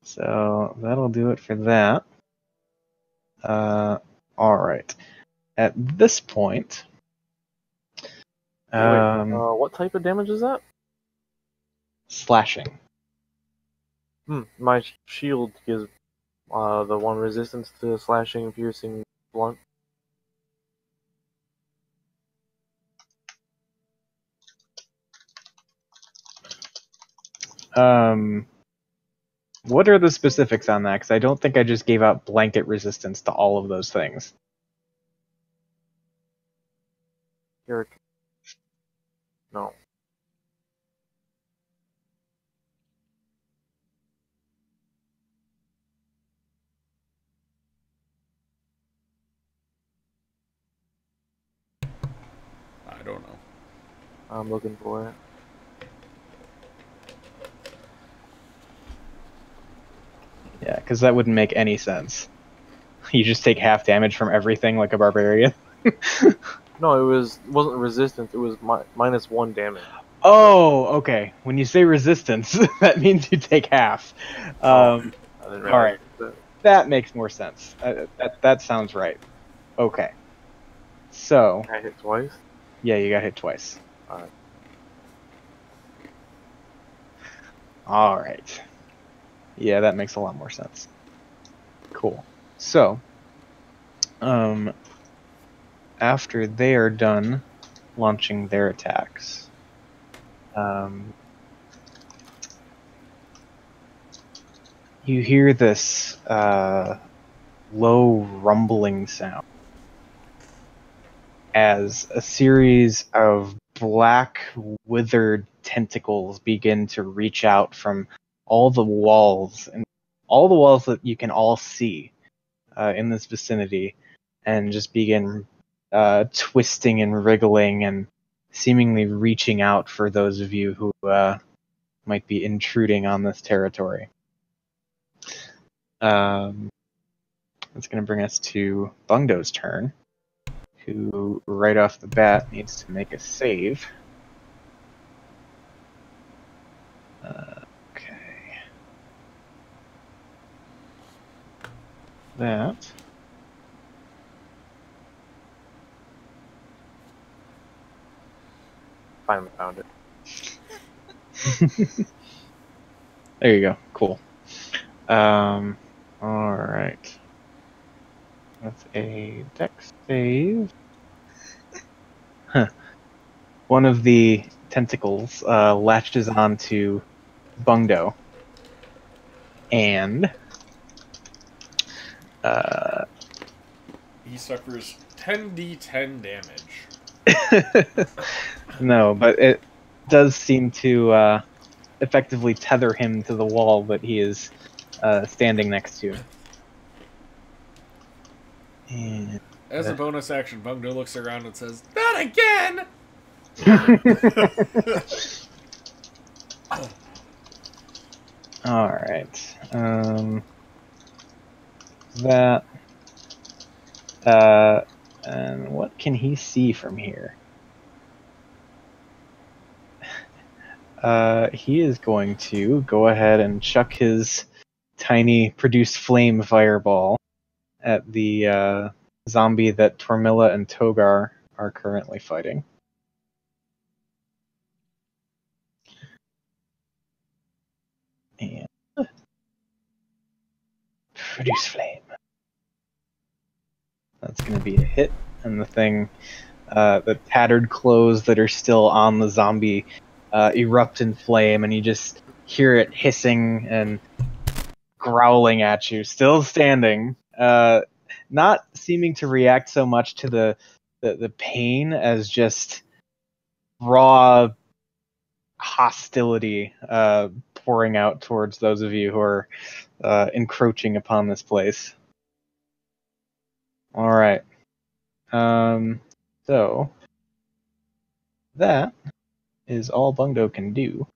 So that'll do it for that. Alright. At this point... what type of damage is that? Slashing. My shield gives the one resistance to slashing, piercing, blunt. What are the specifics on that? Because I don't think I just gave out blanket resistance to all of those things. No. I don't know. I'm looking for it. Yeah, because that wouldn't make any sense. You just take half damage from everything like a barbarian. No, it wasn't resistance. It was -1 damage. Oh, okay. When you say resistance, that means you take half. I didn't realize. All right, that makes more sense. That sounds right. Okay. So. I hit twice. Yeah, you got hit twice. Alright. Alright. Yeah, that makes a lot more sense. Cool. So, after they are done launching their attacks, you hear this low rumbling sound as a series of black, withered tentacles begin to reach out from all the walls that you can all see in this vicinity, and just begin twisting and wriggling and seemingly reaching out for those of you who might be intruding on this territory. That's going to bring us to Bungdo's turn, who right off the bat needs to make a save. Okay. That. Finally found it. There you go. Cool. Alright. That's a dex save. Huh. One of the tentacles latches onto Bungdo. And he suffers 10d10 damage. No, but it does seem to effectively tether him to the wall that he is standing next to. And as a bonus action, Bungdo looks around and says, "Not again!" Alright. That. And what can he see from here? He is going to go ahead and chuck his tiny produce flame fireball at the zombie that Tormilla and Togar are currently fighting. And produce flame. That's going to be a hit, and the thing, the tattered clothes that are still on the zombie erupt in flame, and you just hear it hissing and growling at you, still standing, not seeming to react so much to the pain as just raw hostility pouring out towards those of you who are encroaching upon this place. All right. So that is all Bungdo can do.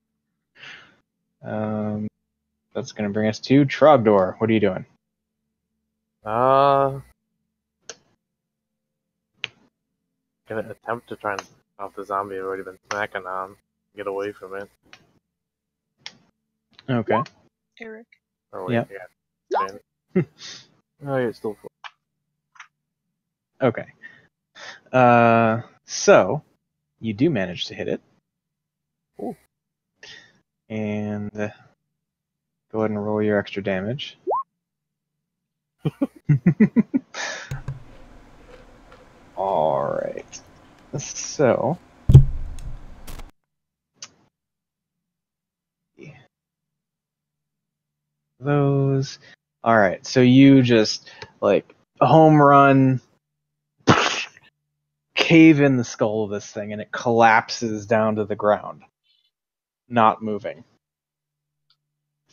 That's going to bring us to Trogdor. What are you doing? Gonna attempt to try and off the zombie I've already been snacking on. Get away from it. Okay. Eric. Or wait, Yep. yeah. Oh, yeah, it's still full. Okay. So you do manage to hit it. Ooh. And go ahead and roll your extra damage. All right. So those. All right. So you just like a home run, cave in the skull of this thing, and it collapses down to the ground, not moving.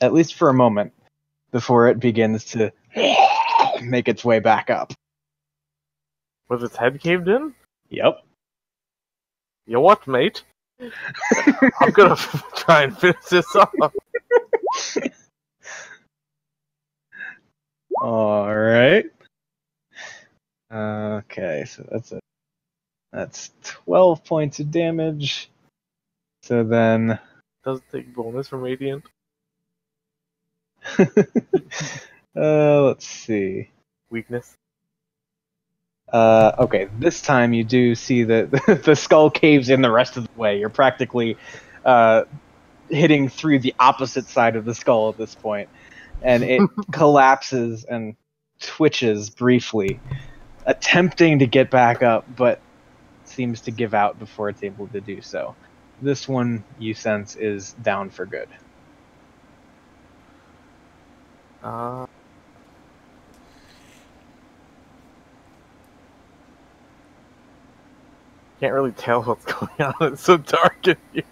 At least for a moment, before it begins to make its way back up. Was its head caved in? Yep. You what, mate? I'm gonna try and finish this off. All right. Okay, so that's 12 points of damage. So then, Does it take bonus from Radiant? let's see. Weakness? Okay, this time you do see that the skull caves in the rest of the way. You're practically hitting through the opposite side of the skull at this point. And it collapses and twitches briefly, attempting to get back up, but seems to give out before it's able to do so. This one, you sense, is down for good. Can't really tell what's going on. It's so dark in here.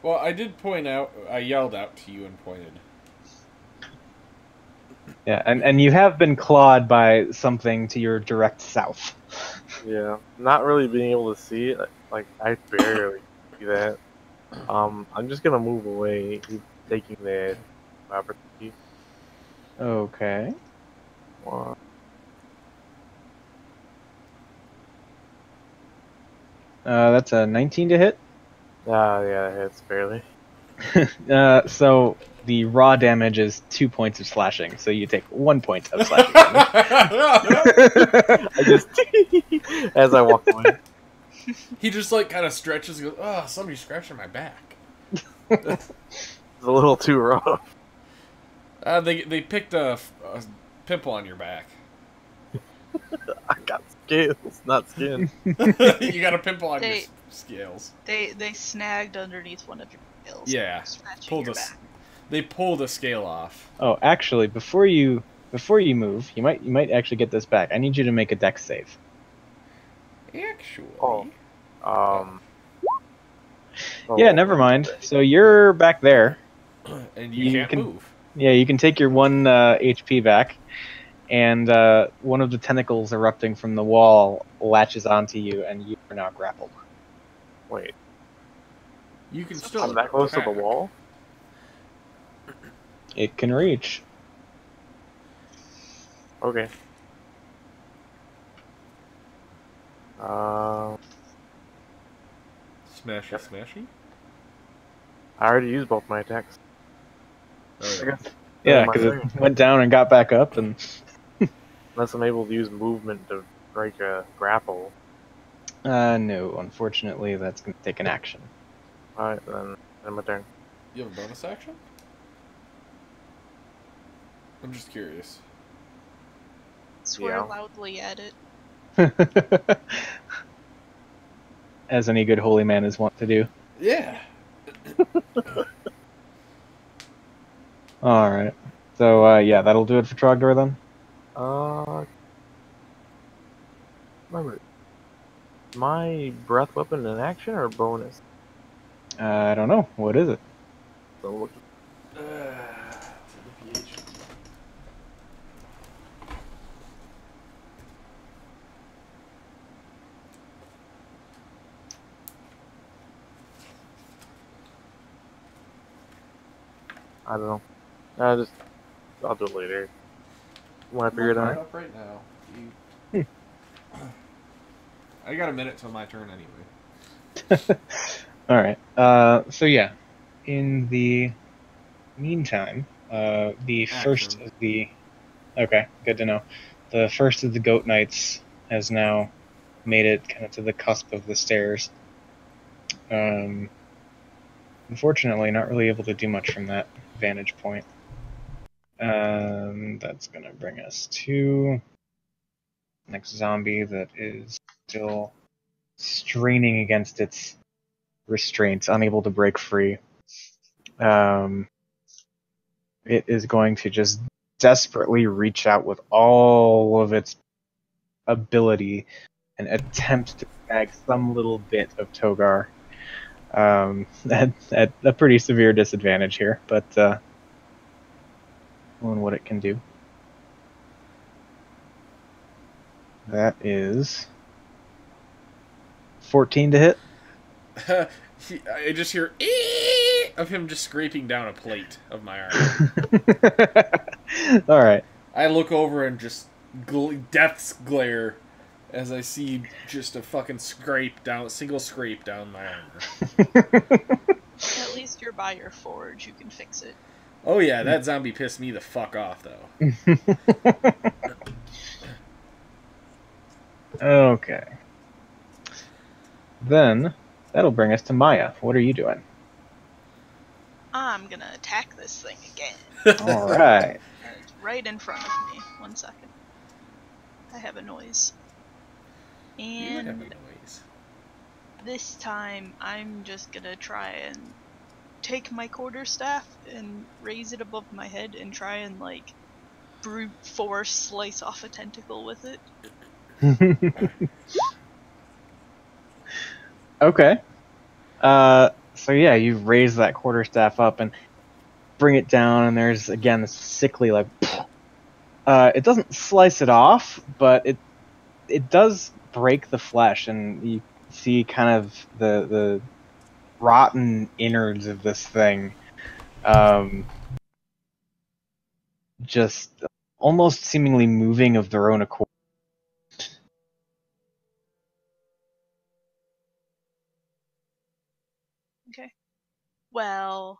Well, I did point out. I yelled out to you and pointed. Yeah, and you have been clawed by something to your direct south. Yeah, not really being able to see it. Like, I barely see that. I'm just gonna move away, taking the opportunity. Okay. One. That's a 19 to hit. Yeah, it hits barely. So the raw damage is 2 points of slashing, so you take 1 point of slashing damage. I just as I walk away. He just like kind of stretches and goes, "Oh, somebody's scratching my back." It's a little too rough. They picked a pimple on your back. I got scales, not skin. You got a pimple on your scales. They snagged underneath one of your scales. Yeah, Scratching your back. They pulled a scale off. Oh, actually, before you move, you might actually get this back. I need you to make a dex save. Actually. Yeah, never mind. So you're back there. And you can't move. Yeah, you can take your 1 HP back, and one of the tentacles erupting from the wall latches onto you, and you are now grappled. Wait. You can still. I'm that close to the wall? It can reach. Okay. Smashy. I already used both my attacks. Oh, Yeah, because it went down and got back up, and Unless I'm able to use movement to break a grapple. No, unfortunately, that's going to take an action. Alright, then end my turn. You have a bonus action? I'm just curious. Swear Yeah. loudly at it. As any good holy man is wont to do. Yeah. Alright. So, yeah, that'll do it for Trogdor then? Remember, my breath weapon an action or bonus? I don't know. What is it? So look, I don't know. I'll do it later. When I figure it out. Up right now. I got a minute till my turn anyway. Alright. So yeah. In the meantime, the first of the... Okay, good to know. The first of the Goat Knights has now made it kind of to the cusp of the stairs. Unfortunately, not really able to do much from that vantage point. That's going to bring us to next zombie that is still straining against its restraints, unable to break free. It is going to just desperately reach out with all of its ability and attempt to snag some little bit of Togar. At a pretty severe disadvantage here, but on what it can do. That is 14 to hit. I just hear of him just scraping down a plate of my arm. Alright. I look over and just death's glare as I see just a fucking single scrape down my armor. At least you're by your forge, you can fix it. Oh yeah, that zombie pissed me the fuck off, though. Okay. Then, that'll bring us to Maya. What are you doing? I'm gonna attack this thing again. Alright. It's right in front of me. 1 second. I have a noise. And You have a noise. this time, I'm just gonna try and take my quarterstaff and raise it above my head and try and, like, brute force slice off a tentacle with it. Okay. So yeah, you raise that quarterstaff up and bring it down, and there's, again, this sickly, like... it doesn't slice it off, but it does break the flesh, and you see kind of the rotten innards of this thing, just almost seemingly moving of their own accord. Okay. Well,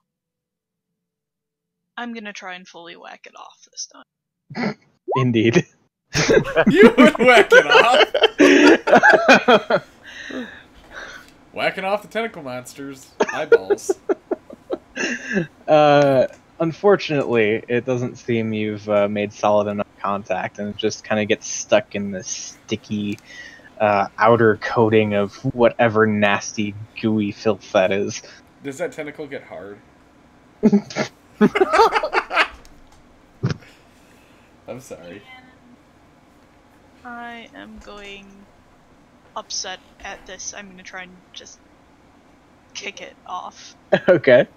I'm gonna try and fully whack it off this time. Indeed. You would whack it off! Whacking off the tentacle monster's eyeballs. Unfortunately, it doesn't seem you've made solid enough contact, and it just kind of gets stuck in this sticky outer coating of whatever nasty, gooey filth that is. Does that tentacle get hard? I'm sorry. I am going upset at this. I'm gonna try and just kick it off. Okay.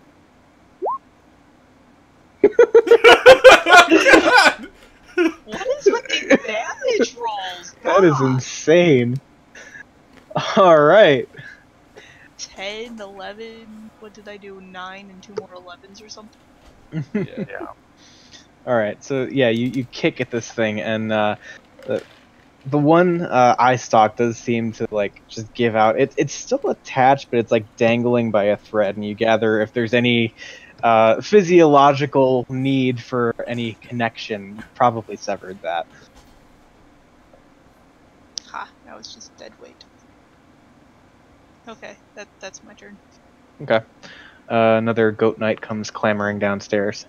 God! What is with these damage rolls? That is God. insane. Alright. 10, 11, what did I do? 9 and 2 more 11s or something? Yeah. Alright, so yeah, you kick at this thing, and the one eye stalk does seem to, like, just give out. It's still attached, but it's, like, dangling by a thread, and you gather if there's any physiological need for any connection, you probably severed that. Now it's just dead weight. Okay, that's my turn. Okay. Another goat knight comes clamoring downstairs.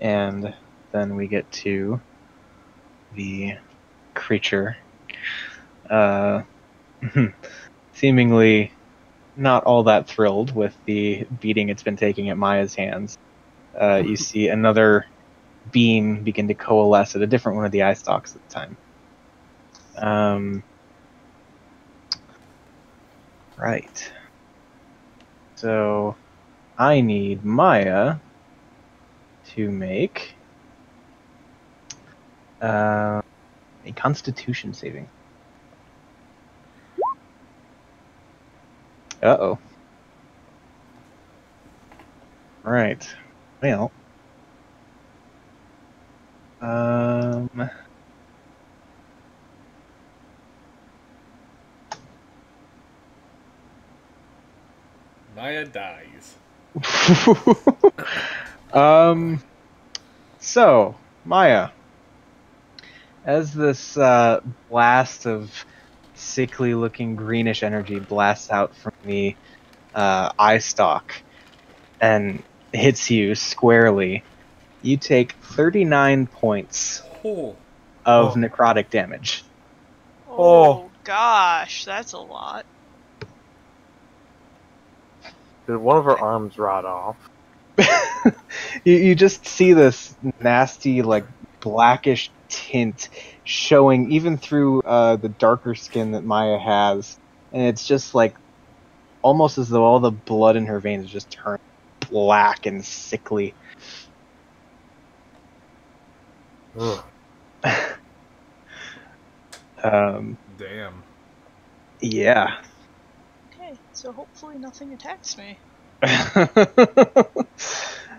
And then we get to the creature. Seemingly not all that thrilled with the beating it's been taking at Maya's hands. You see another beam begin to coalesce at a different one of the eye stalks at the time. Right. So I need Maya to make a Constitution saving. Uh-oh. Right. Well. Maya dies. So, Maya, as this blast of sickly looking greenish energy blasts out from the eye stalk and hits you squarely, you take 39 points Oh. of necrotic damage. Oh gosh, that's a lot. Did one of her arms rot off? You just see this nasty, like, blackish tint showing even through the darker skin that Maya has. And it's just like almost as though all the blood in her veins just turned black and sickly. Ugh. Damn. Yeah. Okay, so hopefully nothing attacks me. I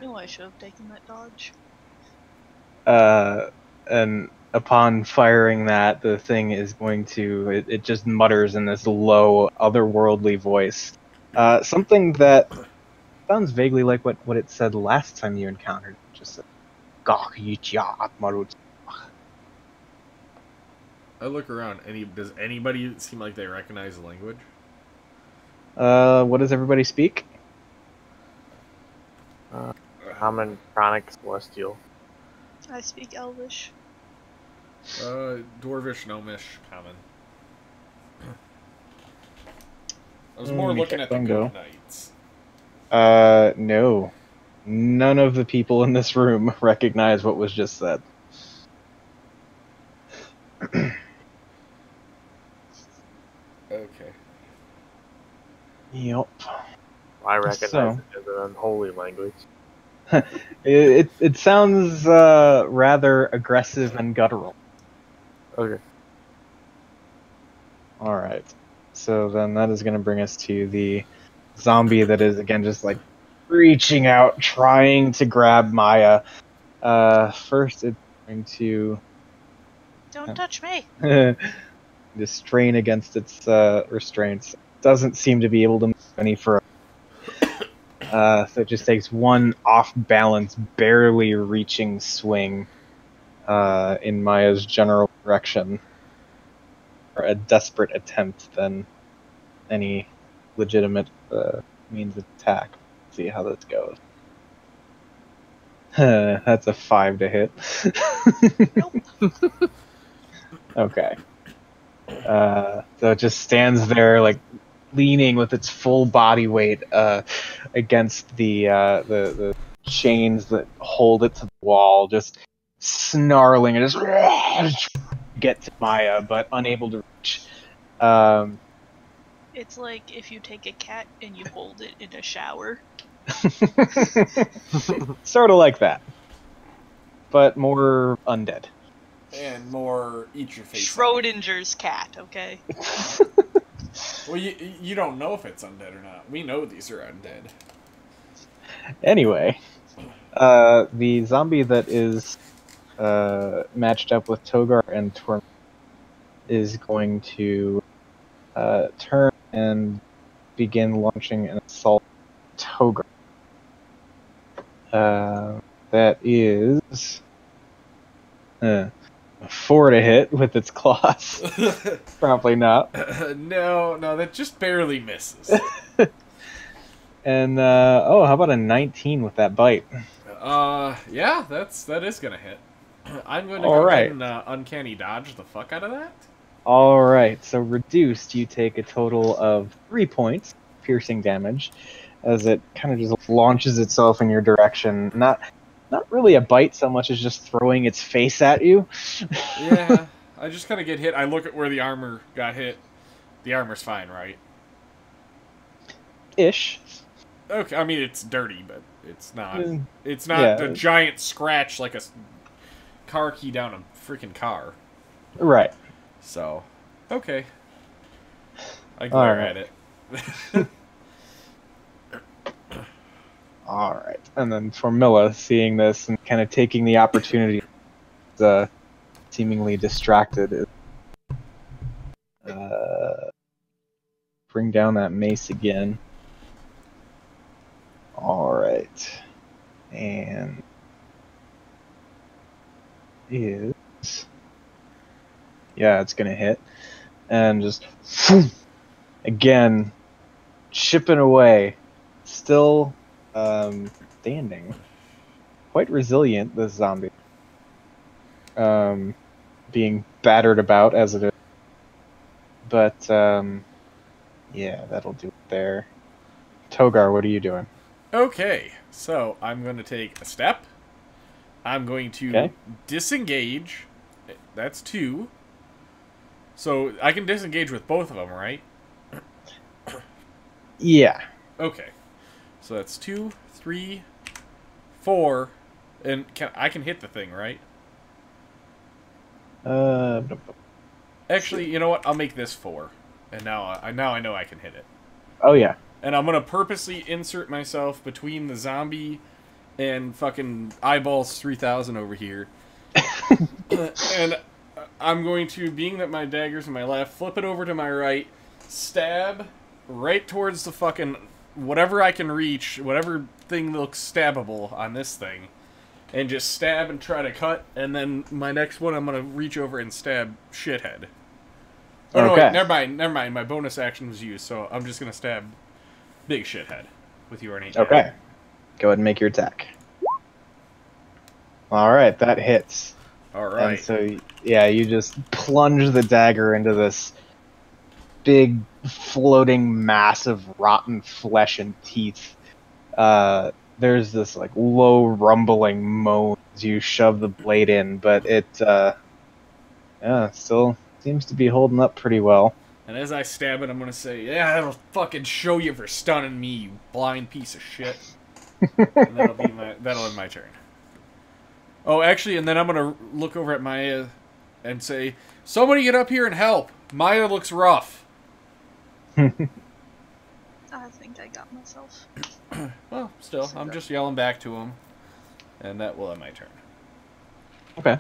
knew I should have taken that dodge. And upon firing that, the thing is going to, it just mutters in this low, otherworldly voice. Something that sounds vaguely like what it said last time you encountered it. Just said, I look around. Does anybody seem like they recognize the language? what does everybody speak? Common chronic celestial. I speak Elvish. Dwarvish, Gnomish, Common. I was more looking at the Goat Knights. No. None of the people in this room recognize what was just said. Okay. Yep. I recognize it as an unholy language. It sounds rather aggressive and guttural. Okay. Alright. So then that is going to bring us to the zombie that is, again, just like reaching out, trying to grab Maya. First, it's going to Don't touch me! to strain against its restraints. Doesn't seem to be able to move any further. So it just takes one off-balance, barely reaching swing in Maya's general direction. Or a desperate attempt than any legitimate means of attack. Let's see how this goes. That's a 5 to hit. Nope. Okay. So it just stands there, like, leaning with its full body weight against the chains that hold it to the wall, just snarling and just get to Maya, but unable to reach. It's like if you take a cat and you hold it in a shower. Sort of like that, but more undead. And more eat your face. Schrodinger's cat, okay? Well, you don't know if it's undead or not. We know these are undead. Anyway, the zombie that is matched up with Togar and Torm is going to turn and begin launching an assault on Togar. That is 4 to hit with its claws. Probably not. No, that just barely misses. And how about a 19 with that bite? Yeah, that is gonna hit. I'm going to All go ahead right. and uncanny dodge the fuck out of that. All right. So reduced, you take a total of 3 points piercing damage, as it kind of just launches itself in your direction. Not really a bite so much as just throwing its face at you. Yeah, I just kind of get hit. I look at where the armor got hit. The armor's fine, right? Ish. Okay, I mean it's dirty, but it's not. Mm, It's not yeah. a giant scratch like a car key down a freaking car. Right. So, okay. I glare Alright. at it. All right. And then Formilla, seeing this and kind of taking the opportunity, seemingly distracted, bring down that mace again. All right. And it's gonna hit, and just again chipping away, still standing, quite resilient. This zombie, being battered about as it is, but yeah, that'll do it there. Togar, what are you doing? Okay, so I'm going to take a step. I'm going to Okay. disengage. That's 2. So I can disengage with both of them, right? Yeah. Okay. So that's 2, 3, 4, and I can hit the thing, right? Actually, you know what? I'll make this 4, and now I know I can hit it. Oh yeah. And I'm gonna purposely insert myself between the zombie and fucking eyeballs 3000 over here, and I'm going to, being that my dagger's in my left, flip it over to my right, stab right towards the fucking whatever I can reach, whatever thing looks stabbable on this thing, and just stab and try to cut, and then my next one I'm gonna reach over and stab shithead. Oh no, Okay. wait, never mind. My bonus action was used, so I'm just gonna stab big shithead with your innate. Okay. Go ahead and make your attack. All right, that hits. All right. And so, yeah, you just plunge the dagger into this big, floating mass of rotten flesh and teeth. There's this like low rumbling moan as you shove the blade in, but it still seems to be holding up pretty well. And as I stab it, I'm gonna say, "Yeah, that'll fucking show you for stunning me, you blind piece of shit." And that'll end my turn. Oh, actually, and then I'm gonna look over at Maya and say, "Somebody get up here and help. Maya looks rough." I think I got myself. Well, still, I'm just yelling back to him, and that will end my turn. Okay.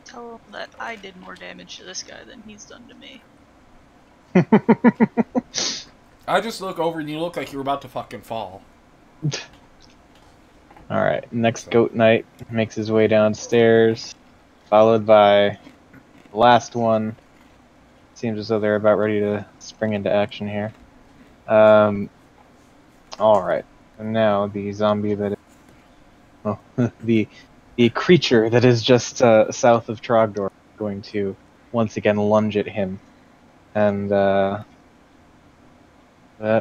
Tell him that I did more damage to this guy than he's done to me. I just look over and you look like you're about to fucking fall. Alright, next Goat Knight makes his way downstairs, followed by the last one. Seems as though they're about ready to spring into action here. Alright, and now the zombie that is... the creature that is just south of Trogdor is going to once again lunge at him. And that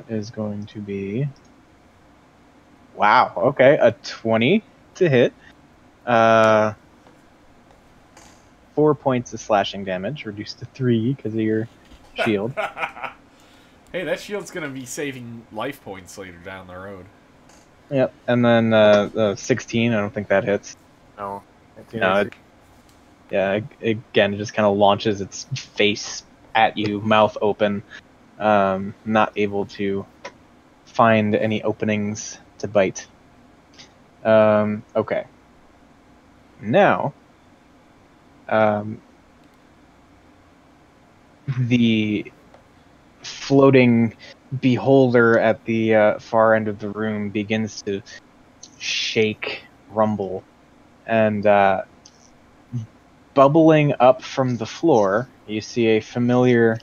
is going to be... Wow, okay, a 20 to hit. 4 points of slashing damage, reduced to 3 because of your shield. Hey, that shield's gonna be saving life points later down the road. Yep, and then 16, I don't think that hits. No. No, again, it just kind of launches its face at you, mouth open, not able to find any openings to bite. Okay. Now, the floating beholder at the far end of the room begins to shake, rumble, and bubbling up from the floor, you see a familiar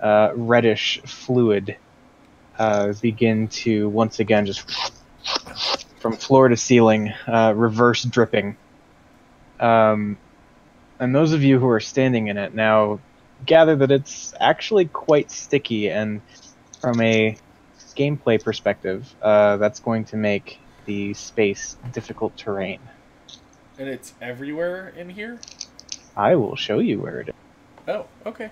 reddish fluid begin to once again just from floor to ceiling, reverse dripping. And those of you who are standing in it now gather that it's actually quite sticky, and from a gameplay perspective, that's going to make the space difficult terrain. And it's everywhere in here? I will show you where it is. Oh, okay.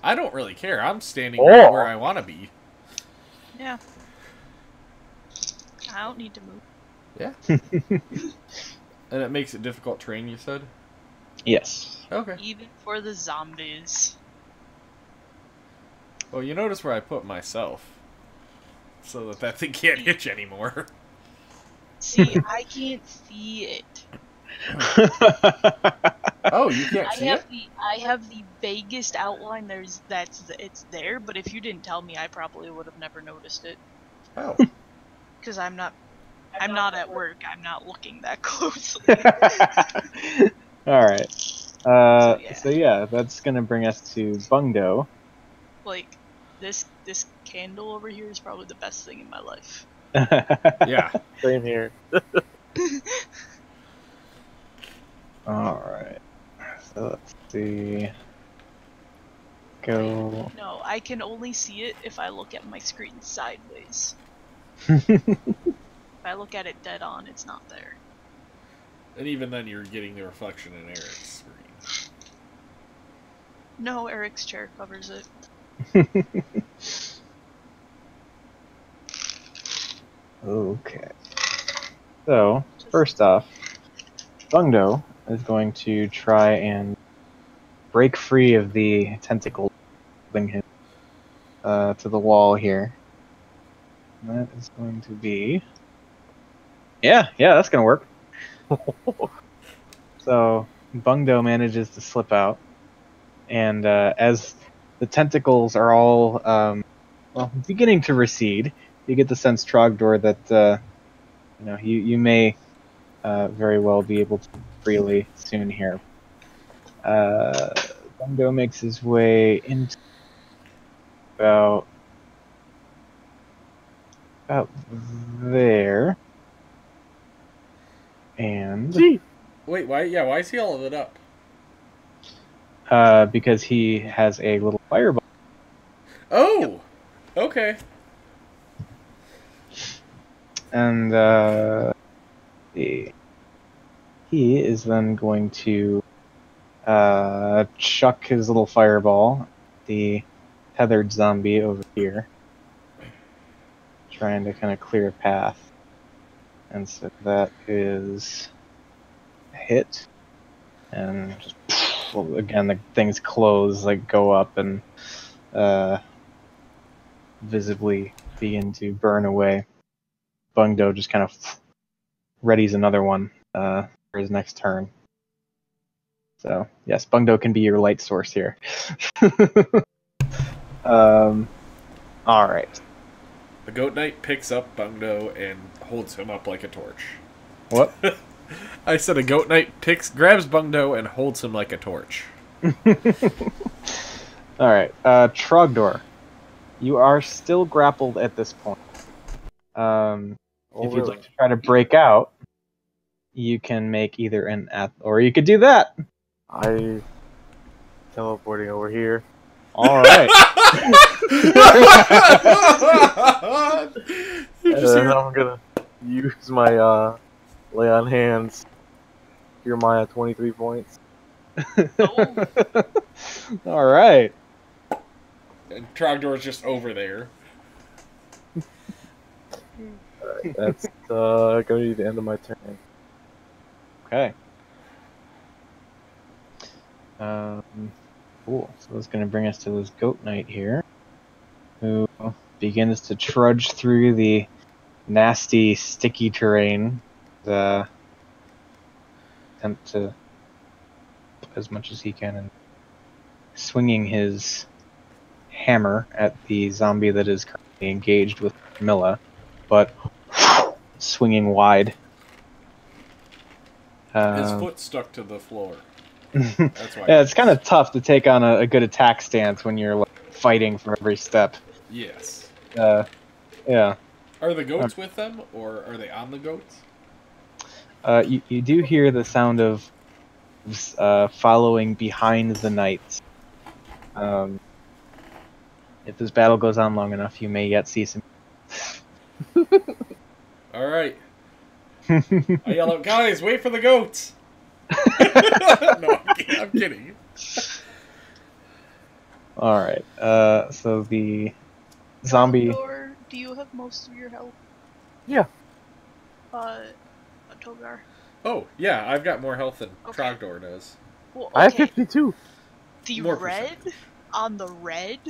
I don't really care. I'm standing right where I want to be. Yeah. I don't need to move. Yeah. And it makes it difficult terrain, you said? Yes. Okay. Even for the zombies. Well, you notice where I put myself. So that thing can't hit you anymore. See, I can't see it. Oh, you can't see it? I have the vaguest outline it's there, but if you didn't tell me, I probably would have never noticed it. Oh. Because I'm not at work. I'm not looking that closely. All right. So yeah, that's gonna bring us to Bungdo. Like this candle over here is probably the best thing in my life. Yeah. Same here. All right. So let's see. Go. No, I can only see it if I look at my screen sideways. If I look at it dead on, it's not there. And even then, you're getting the reflection in Eric's screen. No, Eric's chair covers it. Okay. So, first off, Bungdo is going to try and break free of the tentacle holding him to the wall here. And that is going to be... Yeah, that's going to work. So, Bungdo manages to slip out. And as the tentacles are all beginning to recede, you get the sense, Trogdor, that you may very well be able to freely soon here. Bungdo makes his way into about there, and Wait, why? Yeah, why is he all lit up? because he has a little fireball. Oh, okay. And he is then going to chuck his little fireball at the tethered zombie over here, trying to kind of clear a path. And so that is a hit. And just, again, the things close, like go up and visibly begin to burn away. Bungdo just kind of readies another one for his next turn. So, yes, Bungdo can be your light source here. Alright. The Goat Knight picks up Bungdo and holds him up like a torch. What? I said a Goat Knight grabs Bungdo and holds him like a torch. Alright, Trogdor. You are still grappled at this point. If you'd like to try to break out, you can make either an or you could do that. I teleporting over here. All right. And then I'm gonna use my lay on hands. Cure Maya 23 points. Oh. All right. And Trogdor's just over there. Alright, that's gonna be the end of my turn. Okay. Cool. So that's going to bring us to this Goat Knight here, who begins to trudge through the nasty, sticky terrain. Attempt to as much as he can, and swinging his hammer at the zombie that is currently engaged with Camilla, but swinging wide. His foot stuck to the floor. That's why. Yeah, it's kind of tough to take on a good attack stance when you're like, fighting for every step. Yes. Yeah. Are the goats with them, or are they on the goats? You do hear the sound of following behind the knights. If this battle goes on long enough, you may yet see some. All right. I yell out, guys, wait for the goats. No, I'm kidding. All right. So the zombie. Trogdor, do you have most of your health? Yeah. Togar. Oh, yeah, I've got more health than Okay. Trogdor does. Well, I have okay. 52. The More red percentage. on the red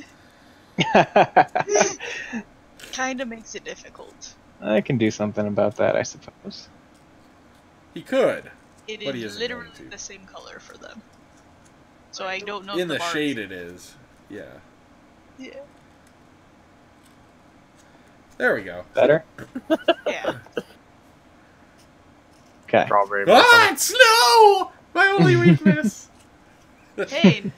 kind of makes it difficult. I can do something about that, I suppose. He could. It But he is isn't literally going to. the same color for them. So I don't know In if the bars- shade it is. Yeah. Yeah. There we go. Better. Yeah. Okay. Strawberry. Ah, it's snow! My only weakness! Hey,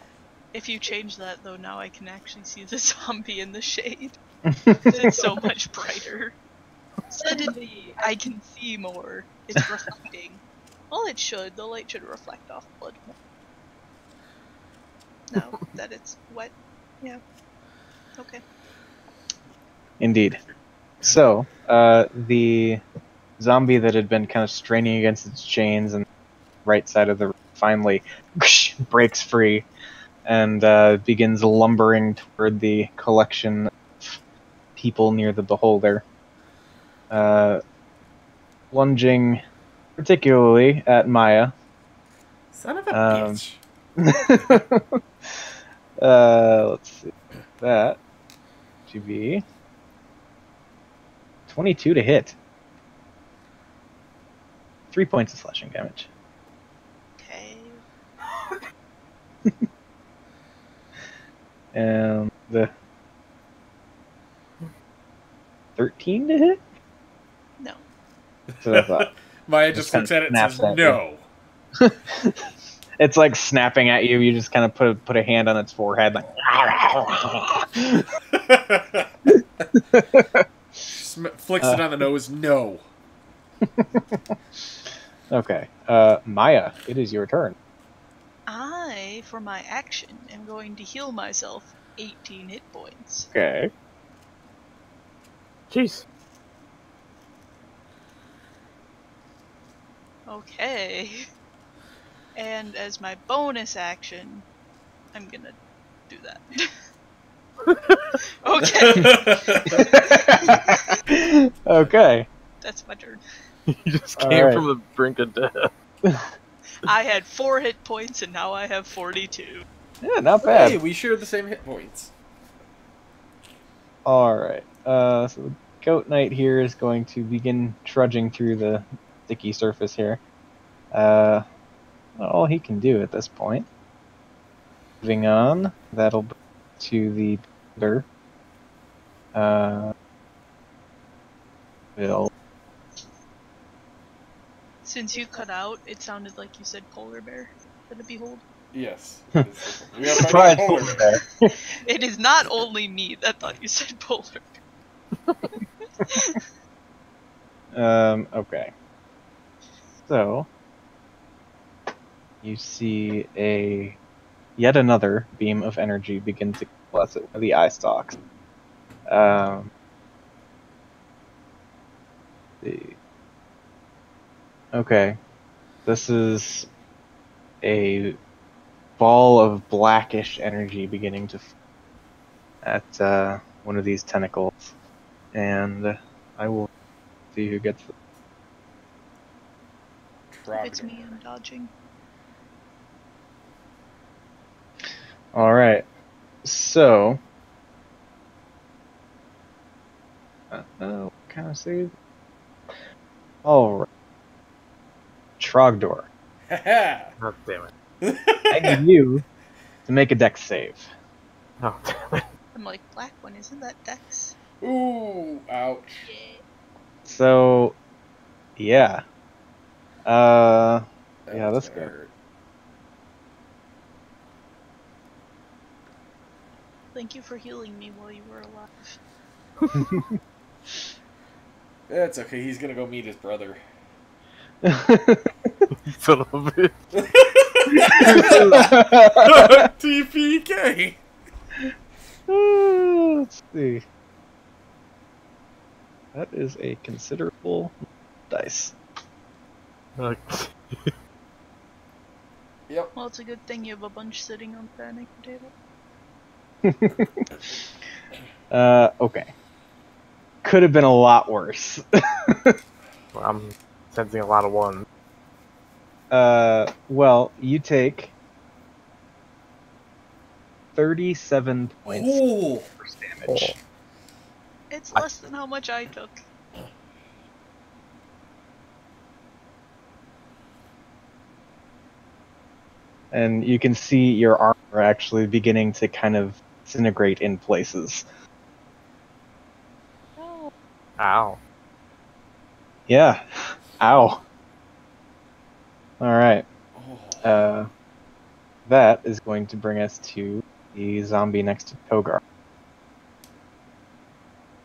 if you change that though, now I can actually see the zombie in the shade. It's so much brighter. Suddenly, I can see more. It's reflecting. Well, it should. The light should reflect off blood more. Now that it's wet. Yeah. Okay. Indeed. So, the zombie that had been kind of straining against its chains and right side of the room finally breaks free and begins lumbering toward the collection of people near the beholder. Lunging particularly at Maya. Son of a Um, bitch. Let's see. That should be 22 to hit. 3 points of slashing damage. Okay. And the 13 to hit? No. That's what I thought. Maya just Just looks at it and snaps says, at you. no. It's like snapping at you. You just kind of put a hand on its forehead, like. Flicks it on the nose, no. Okay, Maya, it is your turn. I, for my action, am going to heal myself 18 hit points. Okay. Jeez. Okay. And as my bonus action, I'm gonna do that. Okay. Okay. That's my turn. You just All came right. from the brink of death. I had 4 hit points and now I have 42. Yeah, not bad. Hey, we shared the same hit points. All right. So the goat knight here is going to begin trudging through the sticky surface here. All he can do at this point. Moving on, that'll bring to the builder. Bill. Since you cut out, it sounded like you said polar bear for the behold. Yes. We have Surprise, my polar bear. It is not only me that thought you said polar bear. Okay. So, you see yet another beam of energy begin to bless it with the eye stalks. Okay. This is a ball of blackish energy beginning to at one of these tentacles. And I will see who gets it. If it's me, I'm dodging. Alright. So. What kind of save? Alright. Trogdor. Oh, damn it. I need you to make a dex save. Oh, damn it. I'm like, black one, isn't that Dex? Ooh, ouch. Yeah. So, yeah. That Yeah, one's that's gonna good. hurt. Thank you for healing me while you were alive. That's okay. He's gonna go meet his brother. Son of a bitch. TPK. Let's see. That is a considerable dice. Like, Yep. Well, it's a good thing you have a bunch sitting on the dining table. Okay. Could have been a lot worse. I'm sensing a lot of ones. Well, you take 37 points Oh. force damage. It's less than how much I took. And you can see your armor actually beginning to kind of disintegrate in places. No. Ow. Yeah. Ow. Alright. That is going to bring us to the zombie next to Togar.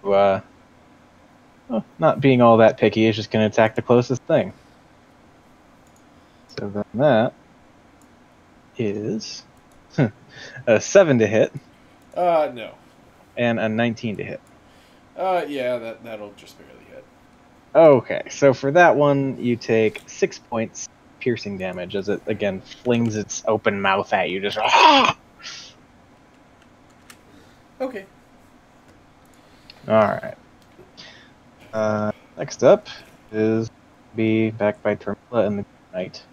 Who, well, not being all that picky, is just going to attack the closest thing. So then that is a 7 to hit No. and a 19 to hit. Yeah, that'll just barely hit. Okay, so for that one, you take 6 points piercing damage as it, again, flings its open mouth at you, just Okay. Alright. Next up is be back by Termilla and the Knight.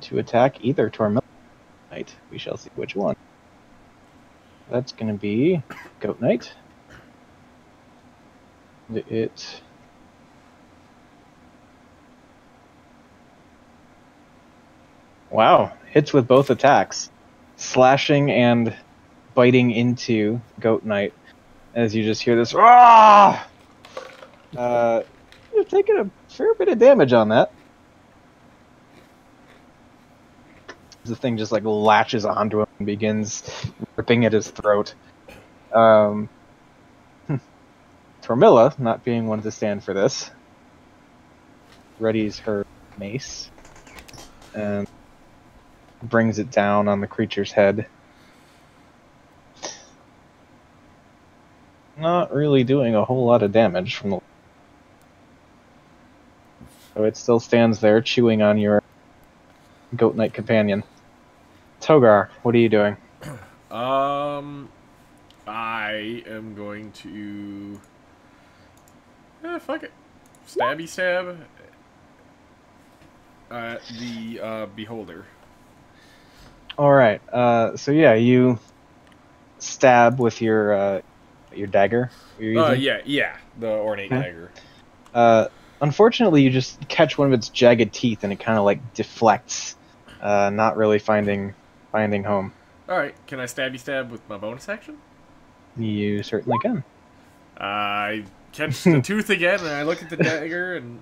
To attack either Termilla or Knight. We shall see which one. That's going to be Goat Knight. It... Wow, hits with both attacks. Slashing and biting into Goat Knight. As you just hear this, "Rah!" You've taken a fair bit of damage on that. The thing just like latches onto him and begins ripping at his throat. Tormilla, not being one to stand for this, readies her mace and brings it down on the creature's head. Not really doing a whole lot of damage from the... So it still stands there, chewing on your Goat Knight companion. Togar, what are you doing? I am going to... fuck it. Stabby stab at the beholder. Alright, so yeah, you stab with your dagger you're using? Yeah, the ornate dagger. Unfortunately, you just catch one of its jagged teeth and it kind of like deflects, not really finding home. Alright, can I stabby stab with my bonus action? You certainly can. I catch the tooth again and I look at the dagger and...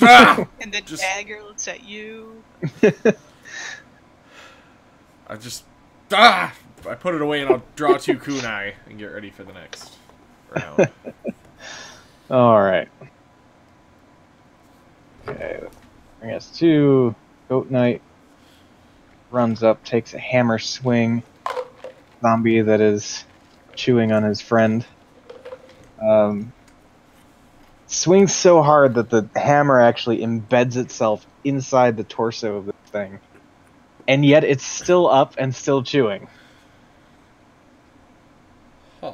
ah! And the dagger looks at you. I just... I put it away and I'll draw 2 kunai and get ready for the next round. Alright. Okay, bring us to Goat Knight. Runs up, takes a hammer swing. Zombie that is chewing on his friend. Swings so hard that the hammer actually embeds itself inside the torso of the thing. And yet it's still up and still chewing. Huh.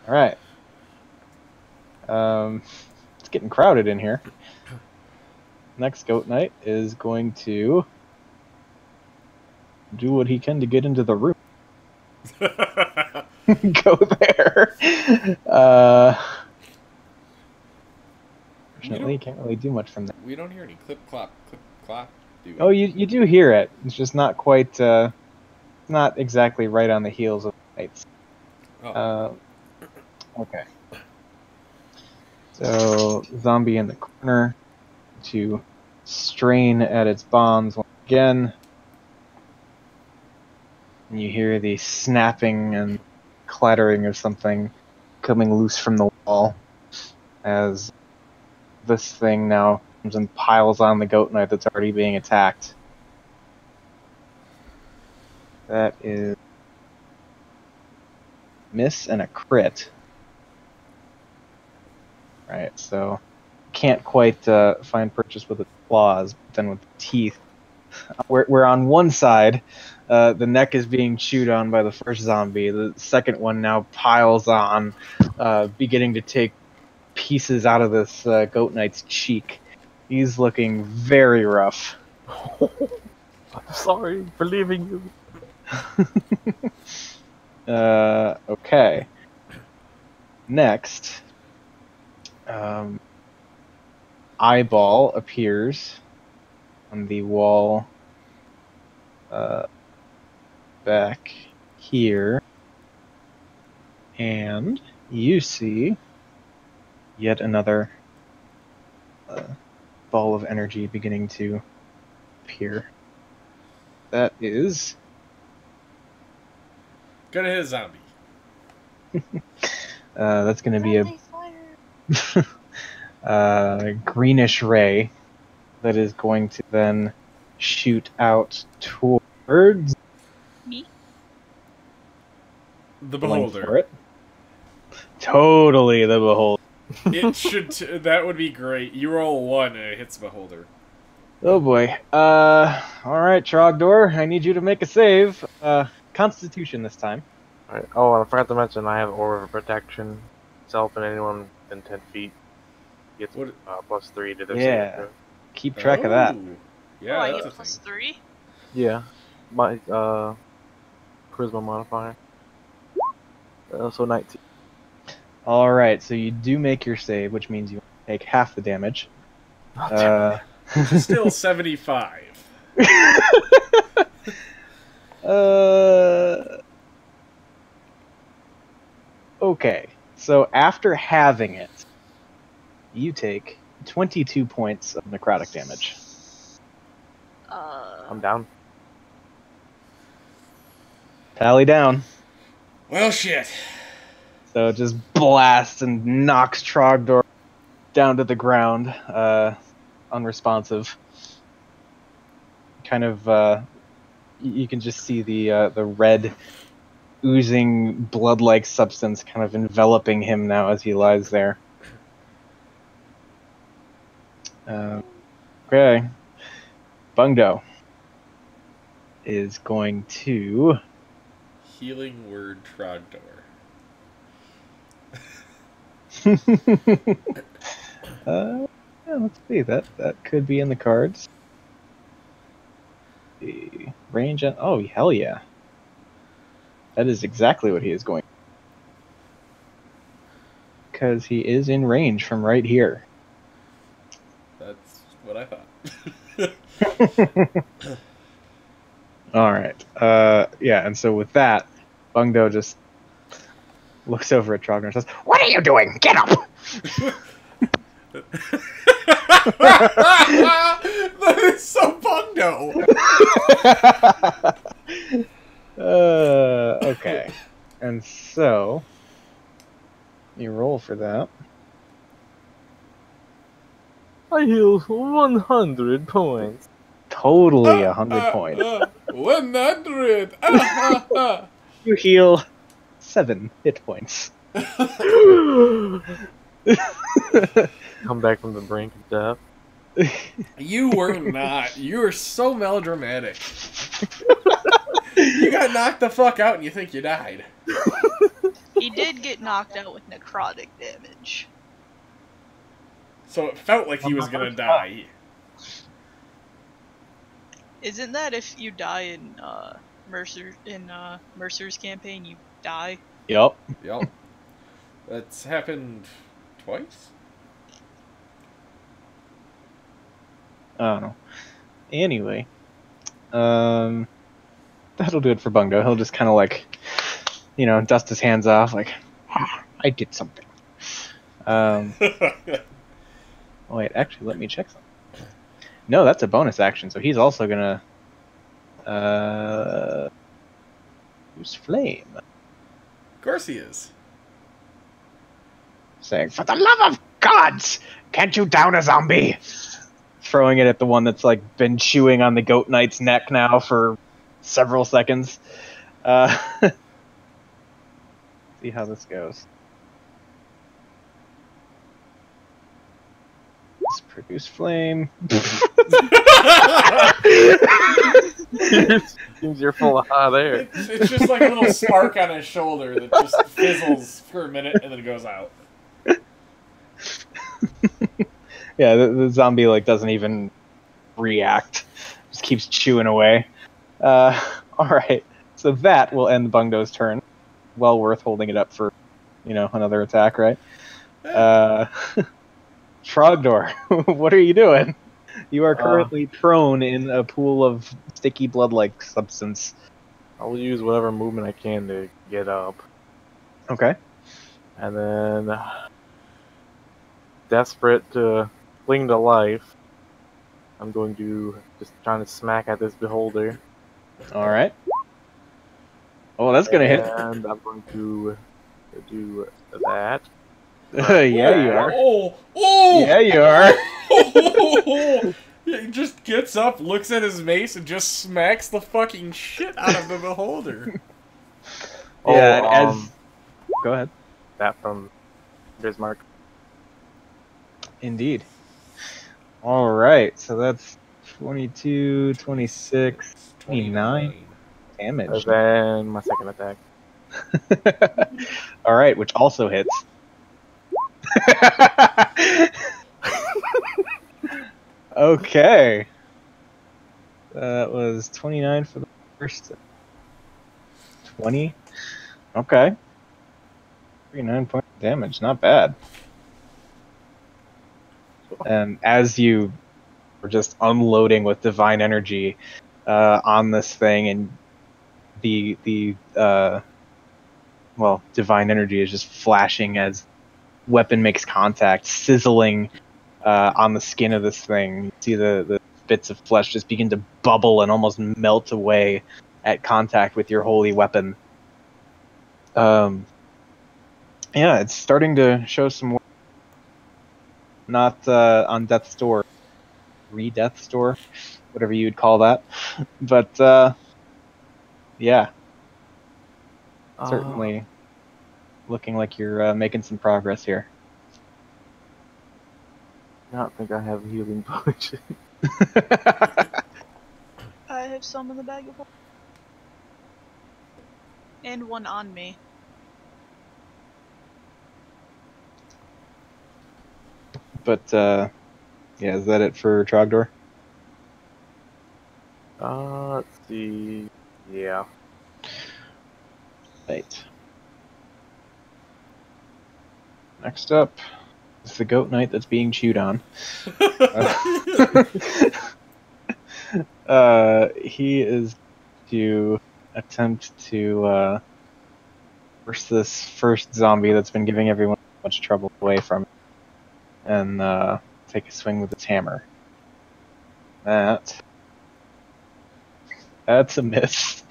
Alright. It's getting crowded in here. Next Goat Knight is going to do what he can to get into the room. Go there. Fortunately, you can't really do much from there. We don't hear any clip clop, do we? Oh, you do hear it. It's just not quite, not exactly right on the heels of the knights. Oh. Okay. So, zombie in the corner to strain at its bonds once again. and you hear the snapping and clattering of something coming loose from the wall as this thing now comes and piles on the goat knight that's already being attacked. That is miss and a crit. Right, so can't quite find purchase with its claws, but then with the teeth. We're on one side, the neck is being chewed on by the first zombie. The second one now piles on, beginning to take pieces out of this goat knight's cheek. He's looking very rough. I'm sorry for leaving you. Okay. Next, eyeball appears on the wall back here, and you see yet another ball of energy beginning to appear. That is Gonna hit a zombie. that's going to be Friendly fire. greenish ray that is going to then shoot out towards Me? The Rolling for beholder. it. Totally the beholder. It should. That would be great. You roll 1 and it hits beholder. Oh boy. Alright, Trogdor, I need you to make a save. Constitution this time. Alright. Oh, I forgot to mention I have Aura of Protection. Self and anyone within 10 feet gets What- +3 to their Yeah. saving throw. Keep track of that. Oh, Oh, Yeah, I that's get a thing. +3. Yeah. My charisma modifier. So 19. Alright, so you do make your save, which means you take half the damage. Still 75. Okay, so after having it, you take 22 points of necrotic damage. I'm down. Tally down. Well, shit. So it just blasts and knocks Trogdor down to the ground, unresponsive. Kind of, you can just see the red, oozing blood-like substance kind of enveloping him now as he lies there. Okay. Bungdo is going to... Healing word Trogdor. Yeah, let's see. That could be in the cards. The range and oh hell yeah. That is exactly what he is going. Because he is in range from right here. That's what I thought. Alright. Yeah, and so with that, Bungdo just looks over at Trogdor and says, "What are you doing? Get up!" That is so Bungdo. Okay. And so you roll for that. I heal 100 points. Totally 100 points. 100. You heal 7 hit points. Come back from the brink of death. You were not. You were so melodramatic. You got knocked the fuck out and you think you died. He did get knocked out with necrotic damage. So it felt like he was gonna die. Isn't that if you die in Mercer's campaign, you die? Yup. Yup. That's happened twice? I don't know. Anyway, that'll do it for Bungo. He'll just kind of like, dust his hands off, like, I did something. Wait, actually, let me check something. No, that's a bonus action, so he's also gonna, Produce flame. Of course he is. Saying, "For the love of gods, can't you down a zombie?" Throwing it at the one that's like been chewing on the goat knight's neck now for several seconds. See how this goes. Let's produce flame. Seems you're full of hot air. It's just like a little spark on his shoulder that just fizzles for a minute and then goes out. Yeah, the zombie like doesn't even react. Just keeps chewing away. Alright. So that will end Bungo's turn. Well worth holding it up for, another attack, right? Trogdor, what are you doing? You are currently prone in a pool of sticky blood-like substance. I will use whatever movement I can to get up. Okay. And then, desperate to cling to life, I'm going to just trying to smack at this beholder. Alright. Oh, that's gonna hit. And I'm going to do that. Yeah, you are. Oh! Yeah, you are. He just gets up, looks at his mace, and just smacks the fucking shit out of the beholder. Yeah, Go ahead. That from Bismarck. Indeed. Alright, so that's 22, 26, 29 damage. And then my second attack. Alright, which also hits. Okay. That was 29 for the first. 20. Okay. 39 points of damage, not bad. And as you were just unloading with divine energy on this thing, and the divine energy is just flashing as weapon makes contact, sizzling on the skin of this thing. You see the bits of flesh just begin to bubble and almost melt away at contact with your holy weapon. Yeah, it's starting to show some. Not on death's door, re-death's door, whatever you'd call that. But yeah, certainly looking like you're making some progress here. I don't think I have healing potion. I have some in the bag of holding. And one on me. But yeah, is that it for Trogdor? Let's see. Yeah. Right. Next up is the goat knight that's being chewed on. He is to attempt to force this first zombie that's been giving everyone much trouble away from it, and take a swing with its hammer. That's a miss.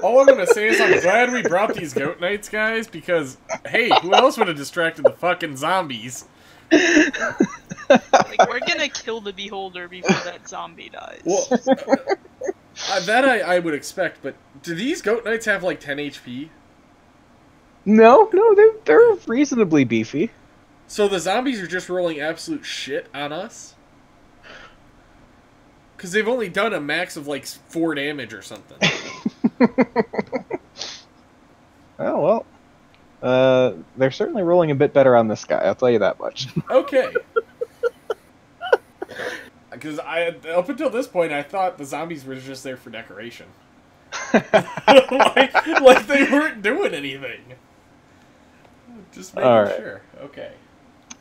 All I'm gonna say is I'm glad we brought these goat knights, guys, because, hey, who else would have distracted the fucking zombies? Like, we're gonna kill the beholder before that zombie dies. Well, that I would expect, but do these goat knights have like 10 HP? No, they're reasonably beefy. So the zombies are just rolling absolute shit on us? Because they've only done a max of like 4 damage or something. Oh, well. They're certainly rolling a bit better on this guy, I'll tell you that much. Okay. Because up until this point, I thought the zombies were just there for decoration. like they weren't doing anything. Just making sure. Okay.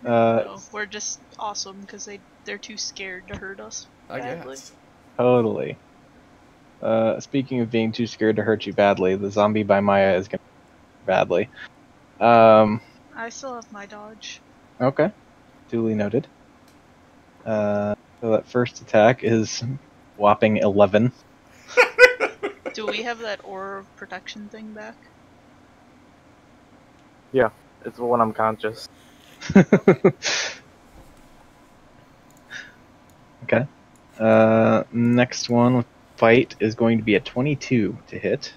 No, we're just awesome because they're too scared to hurt us badly. I guess. Totally. Speaking of being too scared to hurt you badly, the zombie by Maya is going to badly. I still have my dodge. Okay. Duly noted. So that first attack is whopping 11. Do we have that aura of protection thing back? Yeah, it's when I'm conscious. Okay. Next one with fight is going to be a 22 to hit.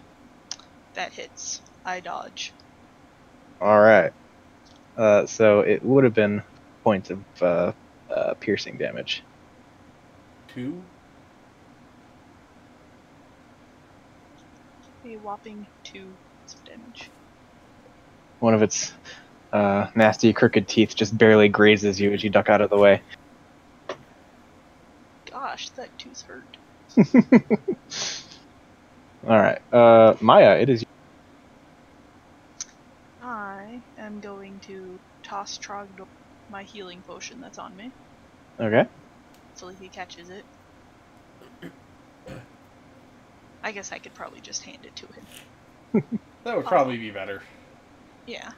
That hits. I dodge. All right. So it would have been points of piercing damage. 2? A whopping 2 points of damage. One of its nasty, crooked teeth just barely grazes you as you duck out of the way. Gosh, that tooth hurt. All right. Maya, it is. I am going to toss Trogdor my healing potion that's on me. Okay. Hopefully he catches it. I guess I could probably just hand it to him. That would probably be better. Yeah.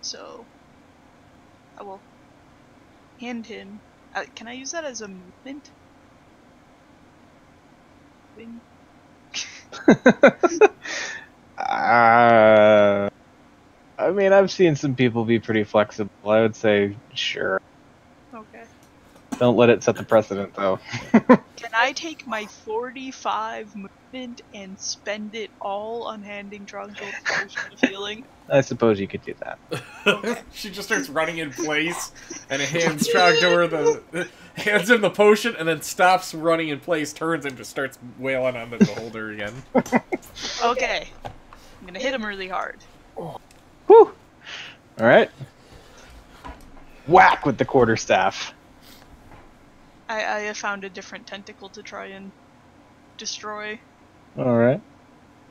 So, I will hand him... can I use that as a movement? Wing? I mean, I've seen some people be pretty flexible. I would say, sure. Okay. Don't let it set the precedent, though. Can I take my 45 movement and spend it all on handing Trogdor the potion of healing? I suppose you could do that. Okay. She just starts running in place and hands Trogdor hands him the potion and then stops running in place, turns and just starts wailing on the beholder again. Okay. I'm gonna hit him really hard. Whew! Alright. Whack with the quarterstaff. I have found a different tentacle to try and destroy. Alright.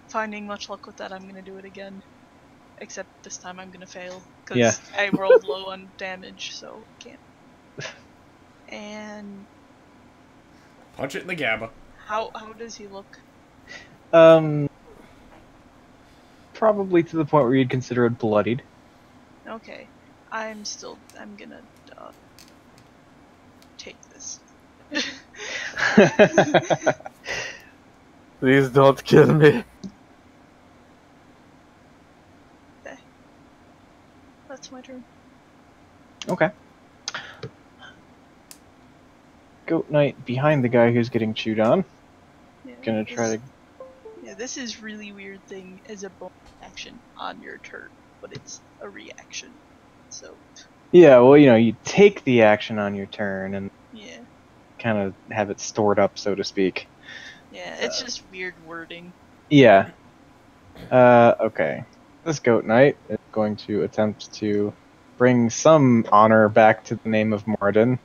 Finding much luck with that, I'm gonna do it again. Except this time I'm gonna fail. Because Yeah. I rolled low on damage, so I can't. And Punch it in the GABA. how does he look? Probably to the point where you'd consider it bloodied. Okay. I'm gonna take this. Please don't kill me. Okay. That's my turn. Okay. Goat Knight behind the guy who's getting chewed on. Yeah, Gonna try to... Yeah, this is really weird thing as a bonus action on your turn, but it's a reaction. So Yeah, well, you take the action on your turn and yeah. kind of have it stored up, so to speak. Yeah, it's just weird wording. Yeah. Okay. This Goat Knight is going to attempt to bring some honor back to the name of Moradin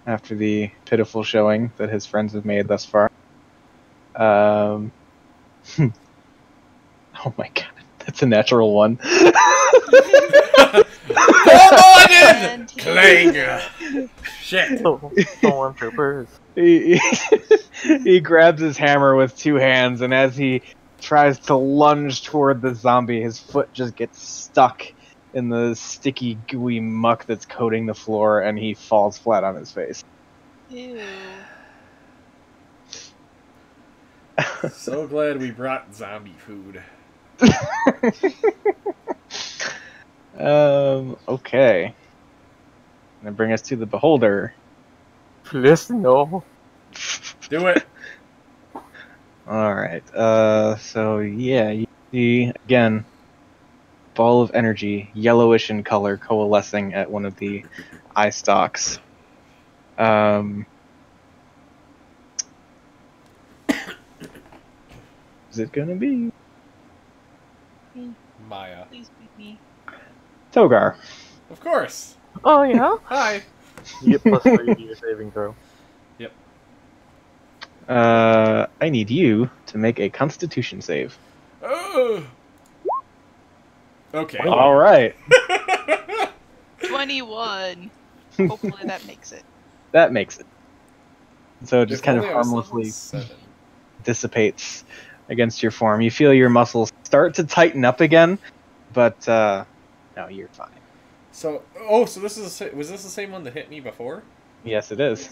after the pitiful showing that his friends have made thus far. Oh my god, that's a natural one. Moradin! Clang! Shit. Stormtroopers. He grabs his hammer with two hands, and as he tries to lunge toward the zombie, his foot just gets stuck in the sticky, gooey muck that's coating the floor, and he falls flat on his face. Ew. So glad we brought zombie food. Okay. Gonna bring us to the Beholder. Please no. Do it. Alright, so yeah, you see, again, ball of energy, yellowish in color, coalescing at one of the eye stalks. Is it gonna be Maya. Please beat me. Togar? Of course. Oh yeah. Hi. You get +3 to your saving throw. Yep. I need you to make a Constitution save. Oh. Okay. Alright. 21. Hopefully that makes it. That makes it. So it just If kind of only I was level harmlessly 7. dissipates against your form. You feel your muscles start to tighten up again, but no, you're fine. So, so this is was this the same one that hit me before? Yes, it is.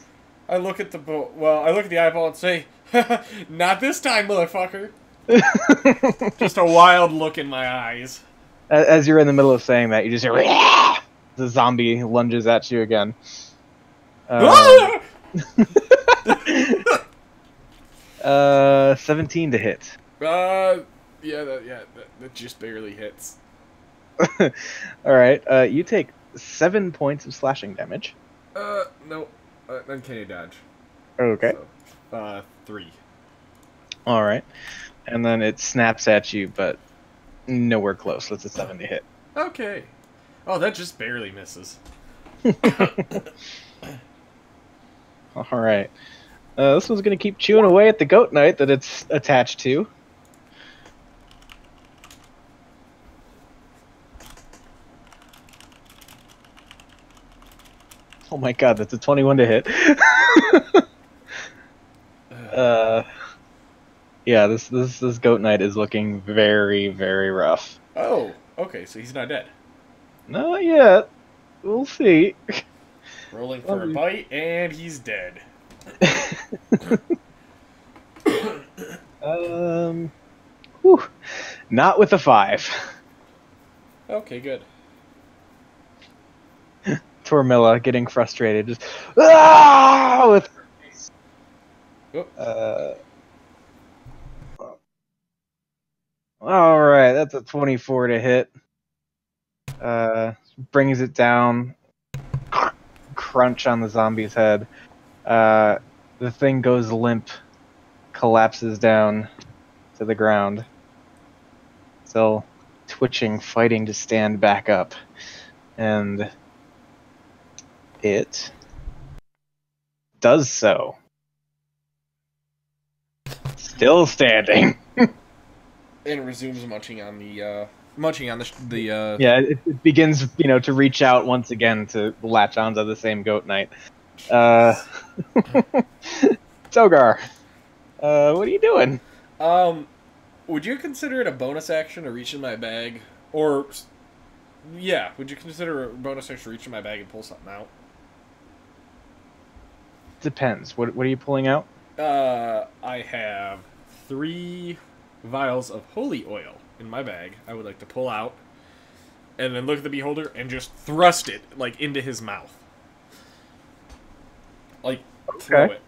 I look at the eyeball and say, "Not this time, motherfucker." Just a wild look in my eyes. As you're in the middle of saying that, you just hear the zombie lunges at you again. 17 to hit. That just barely hits. All right, you take 7 points of slashing damage. No. Then can you dodge? Okay. So, 3. All right, and then it snaps at you, but nowhere close. That's a 7 to hit. Okay. Oh, that just barely misses. All right. This one's gonna keep chewing away at the goat knight that it's attached to. Oh my god, that's a 21 to hit. Yeah, this goat knight is looking very, very rough. Oh, okay, so he's not dead. Not yet. We'll see. Rolling for a bite, and he's dead. Whew. Not with a 5. Okay, good. Tormilla getting frustrated, just with her face. All right, that's a 24 to hit. Brings it down. Crunch on the zombie's head. The thing goes limp, collapses down to the ground. Still twitching, fighting to stand back up. And it does so. Still standing. And resumes munching on the Yeah, it begins, to reach out once again to latch onto the same goat knight. Togar, what are you doing? Would you consider it a bonus action to reach in my bag? Or, yeah, would you consider a bonus action to reach in my bag and pull something out? Depends. What are you pulling out? I have 3 vials of holy oil in my bag. I would like to pull out, and then look at the beholder and just thrust it, like, into his mouth. Like, throw it.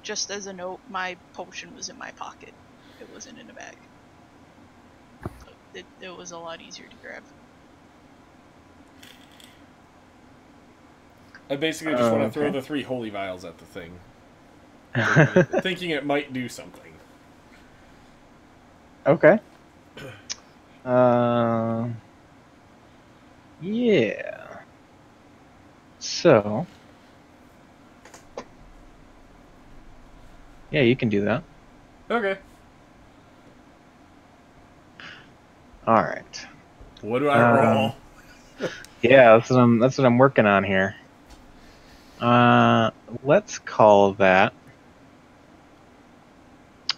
Just as a note, my potion was in my pocket. It wasn't in a bag. So it was a lot easier to grab. I basically just want to throw the 3 holy vials at the thing. Thinking it might do something. Okay. Yeah. So. Yeah, you can do that. Okay. Alright. What do I roll? Yeah, that's what I'm working on here. Let's call that.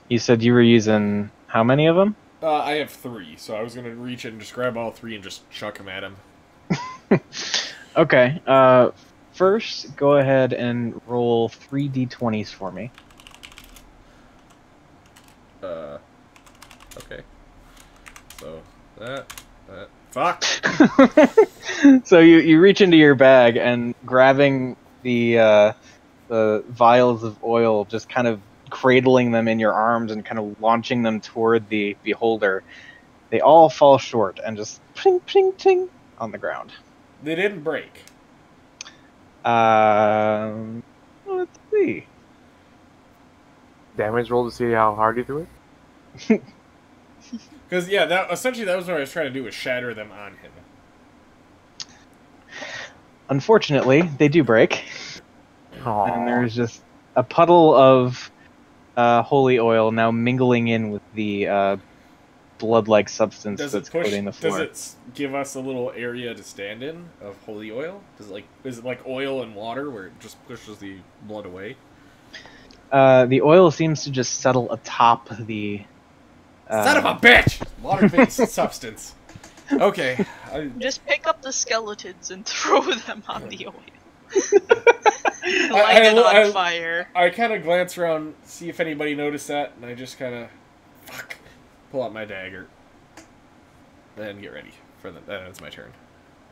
You said you were using how many of them? I have 3, so I was gonna reach in and just grab all 3 and just chuck them at him. Okay. First, go ahead and roll 3 d20s for me. Okay. So that. Fuck. So you reach into your bag and grabbing the vials of oil, just kind of cradling them in your arms and kind of launching them toward the beholder. They all fall short and just ping, ping, ping on the ground. They didn't break. Let's see. Damage roll to see how hard you threw it? Because, yeah, that was what I was trying to do, was shatter them on him. Unfortunately, they do break. Aww. And there's just a puddle of holy oil now mingling in with the blood-like substance that's coating the floor. Does it give us a little area to stand in of holy oil? Is it like oil and water where it just pushes the blood away? The oil seems to just settle atop the... Son of a bitch! Water-based substance. Okay. Just pick up the skeletons and throw them on the oil. Light it on fire. I kind of glance around, see if anybody noticed that, and I just kind of, pull out my dagger. And get ready for the. That's my turn.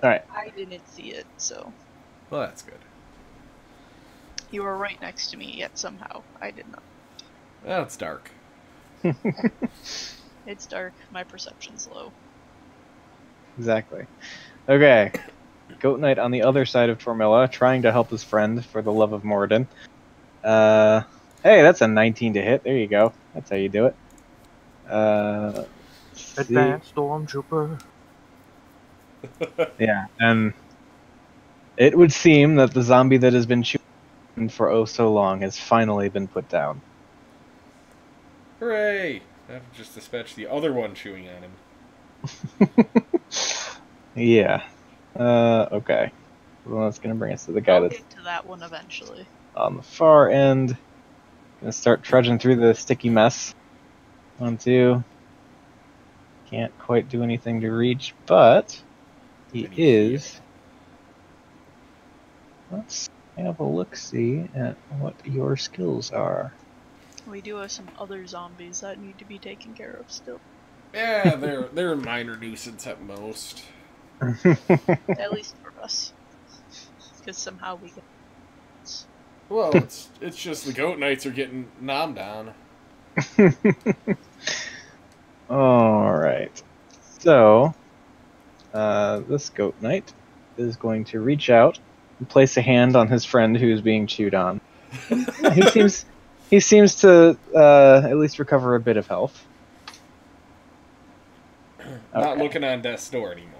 Alright. I didn't see it, so. Well, that's good. You were right next to me, yet somehow I did not. Well, it's dark. It's dark. My perception's low. Exactly. Okay. Goat Knight on the other side of Tormilla, trying to help his friend for the love of Moradin. Hey, that's a 19 to hit. There you go. That's how you do it. Advanced Stormtrooper. Yeah, and it would seem that the zombie that has been chewing for oh so long has finally been put down. Hooray! I've just dispatched the other one chewing on him. Yeah. Okay. Well, that's gonna bring us to the guy I'll that's get to that one eventually. on the far end. Gonna start trudging through the sticky mess. 1, 2. Can't quite do anything to reach, but he is. Let's have a look-see at what your skills are. We do have some other zombies that need to be taken care of still. Yeah, they're a minor nuisance at most. At least for us. Because somehow we get... Well, it's just the Goat Knights are getting nommed on. Alright. So, this Goat Knight is going to reach out and place a hand on his friend who is being chewed on. He seems to at least recover a bit of health. Not looking on death's door anymore.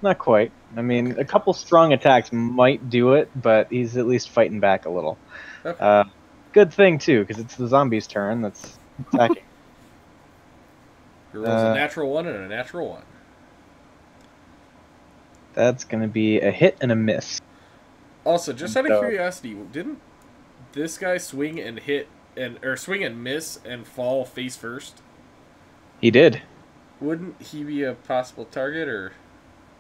Not quite. I mean, a couple strong attacks might do it, but he's at least fighting back a little. Okay. Good thing, too, because it's the zombie's turn that's attacking. He rolls a natural 1 and a natural 1. That's going to be a hit and a miss. Also, just out of curiosity, didn't this guy swing and swing and miss and fall face first? He did. Wouldn't he be a possible target, or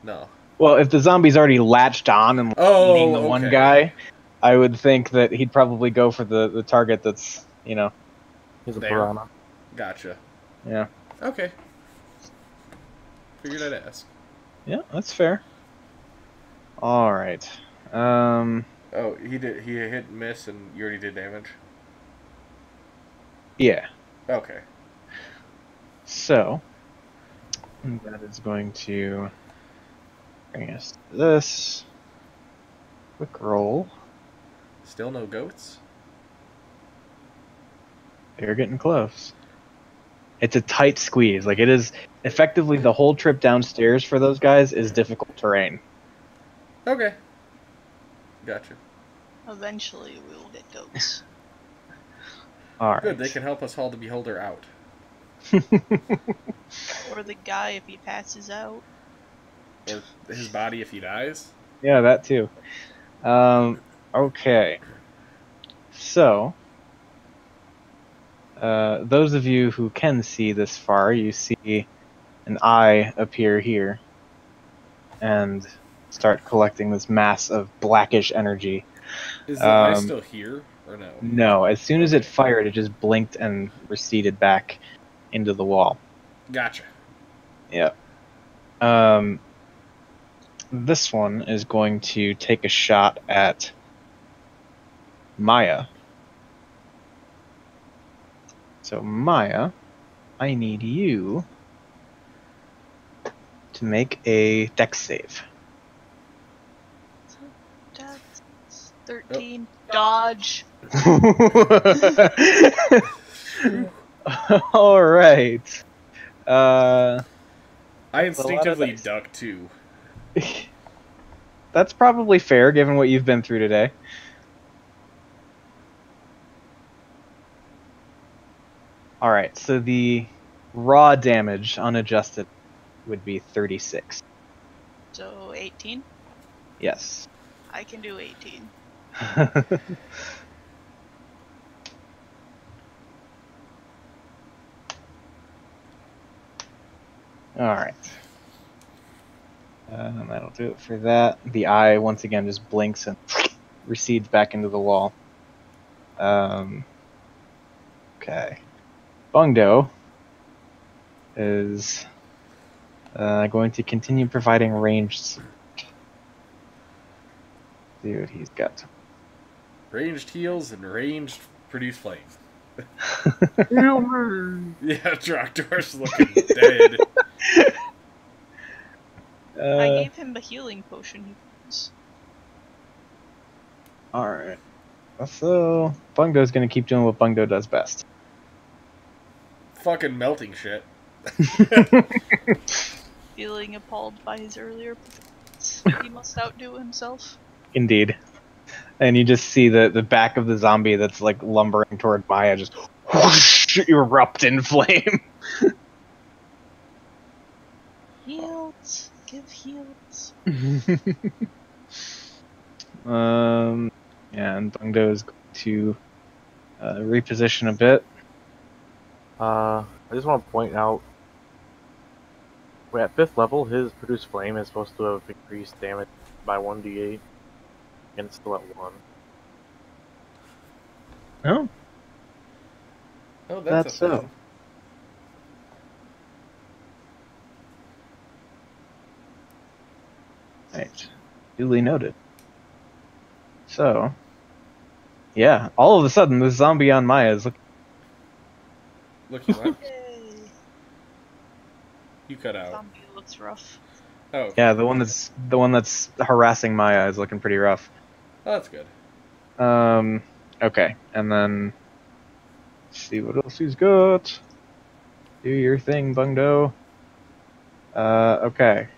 no? Well, if the zombie's already latched on and eating the one guy, I would think that he'd probably go for the target that's, He's a piranha. Gotcha. Yeah. Okay. Figured I'd ask. Yeah, that's fair. All right. Oh, he hit and miss, and you already did damage? Yeah. Okay. So, that is going to bring us to this. Quick roll. Still no goats? They're getting close. It's a tight squeeze. Like, it is effectively the whole trip downstairs for those guys is difficult terrain. Okay. Gotcha. Eventually we will get goats. Alright. Good, they can help us haul the beholder out. Or the guy if he passes out. Or his body if he dies. Yeah, that too. Okay. So, those of you who can see this far, you see an eye appear here and start collecting this mass of blackish energy. Is the eye still here, or no? No, as soon as it fired, it just blinked and receded back into the wall. Gotcha. Yeah. This one is going to take a shot at Maya. So, Maya, I need you to make a dex save. That's 13. Oh. Dodge. All right. I instinctively duck too. That's probably fair, given what you've been through today. All right, so the raw damage, unadjusted, would be 36. So 18? Yes. I can do 18. Alright. That'll do it for that. The eye, once again, just blinks and recedes back into the wall. Okay. Bungdo is going to continue providing ranged support. See what he's got. Ranged heals and ranged produce flames. Humor. Yeah, Trogdor's looking dead. I gave him a healing potion. He was. Alright. So, Bungo's gonna keep doing what Bungo does best. Fucking melting shit. Feeling appalled by his earlier performance. He must outdo himself. Indeed. And you just see the back of the zombie that's like lumbering toward Maya just whoosh, erupt in flame. Heals. Give heals. Yeah, and Bungdo is going to reposition a bit. I just want to point out, at 5th level, his Produce Flame is supposed to have increased damage by 1d8, and it's still at 1. Oh, Oh, that's a so. thing. Right. Duly noted. So, yeah, all of a sudden, this zombie on Maya is looking. Looking what? Yay. You cut out. Zombie looks rough. Oh. Yeah, the one that's harassing Maya is looking pretty rough. Oh, that's good. Okay, and then let's see what else he's got. Do your thing, Bungdo. Okay.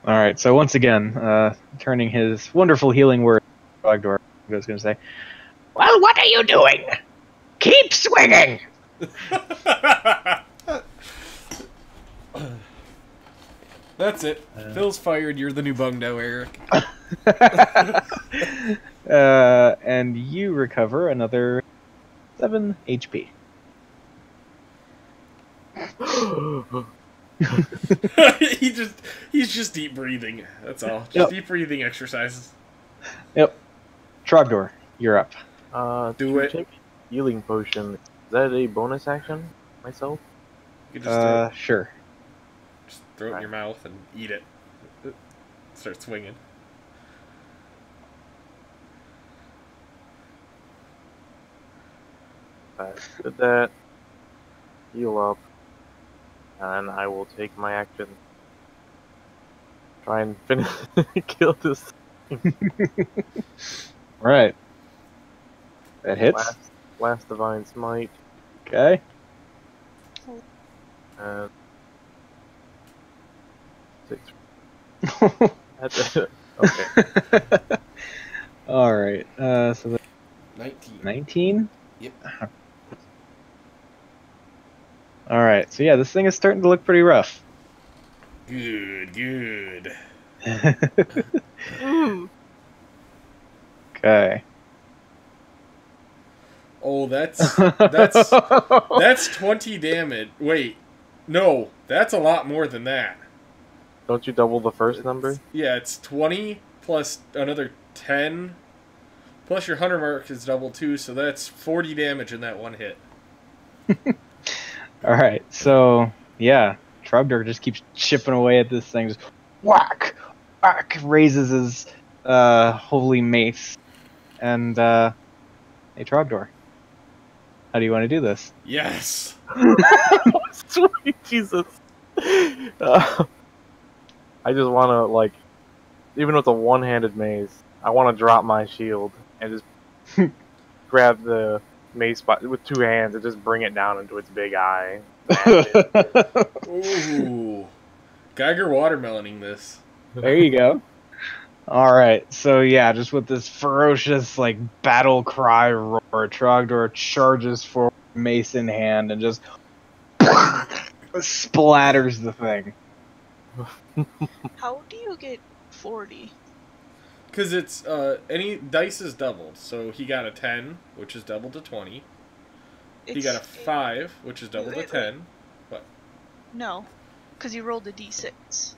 Alright, so once again, turning his wonderful healing word to Trogdor, I was going to say, well, what are you doing? Keep swinging! That's it. Phil's fired. You're the new Bungdo, Eric. And you recover another 7 HP. he's just deep breathing. That's all. Just Yep. deep breathing exercises. Yep. Trogdor, you're up. Do to it. Take healing potion. Is that a bonus action? Myself? You can just Sure. throw it in your mouth and eat it. Start swinging. Did that. Heal up. And I will take my action. Try and finish kill this. Alright. That hits. Last Divine Smite. Okay. And 6. That's it. Okay. Alright. So that's 19. 19? Yep. Alright, so yeah, this thing is starting to look pretty rough. Good. Okay. Oh, that's 20 damage. Wait, no, that's a lot more than that. Don't you double the first number? Yeah, it's 20 plus another 10. Plus your hunter mark is double too, so that's 40 damage in that one hit. Alright, so yeah, Trogdor just keeps chipping away at this thing, just whack, whack, raises his holy mace, and hey Trogdor, how do you want to do this? Yes. Sweet Jesus. I just want to, like, even with a one-handed mace, I want to drop my shield and just grab the mace with 2 hands and just bring it down into its big eye. Ooh. Geiger watermeloning this. There you go. Alright, so yeah, just with this ferocious, like, battle cry roar, Trogdor charges forward, mace in hand, and just splatters the thing. How do you get 40? Because it's, any dice is doubled. So he got a 10, which is doubled to 20. He got a 5, which is doubled to 10. What? No, because you rolled a d6.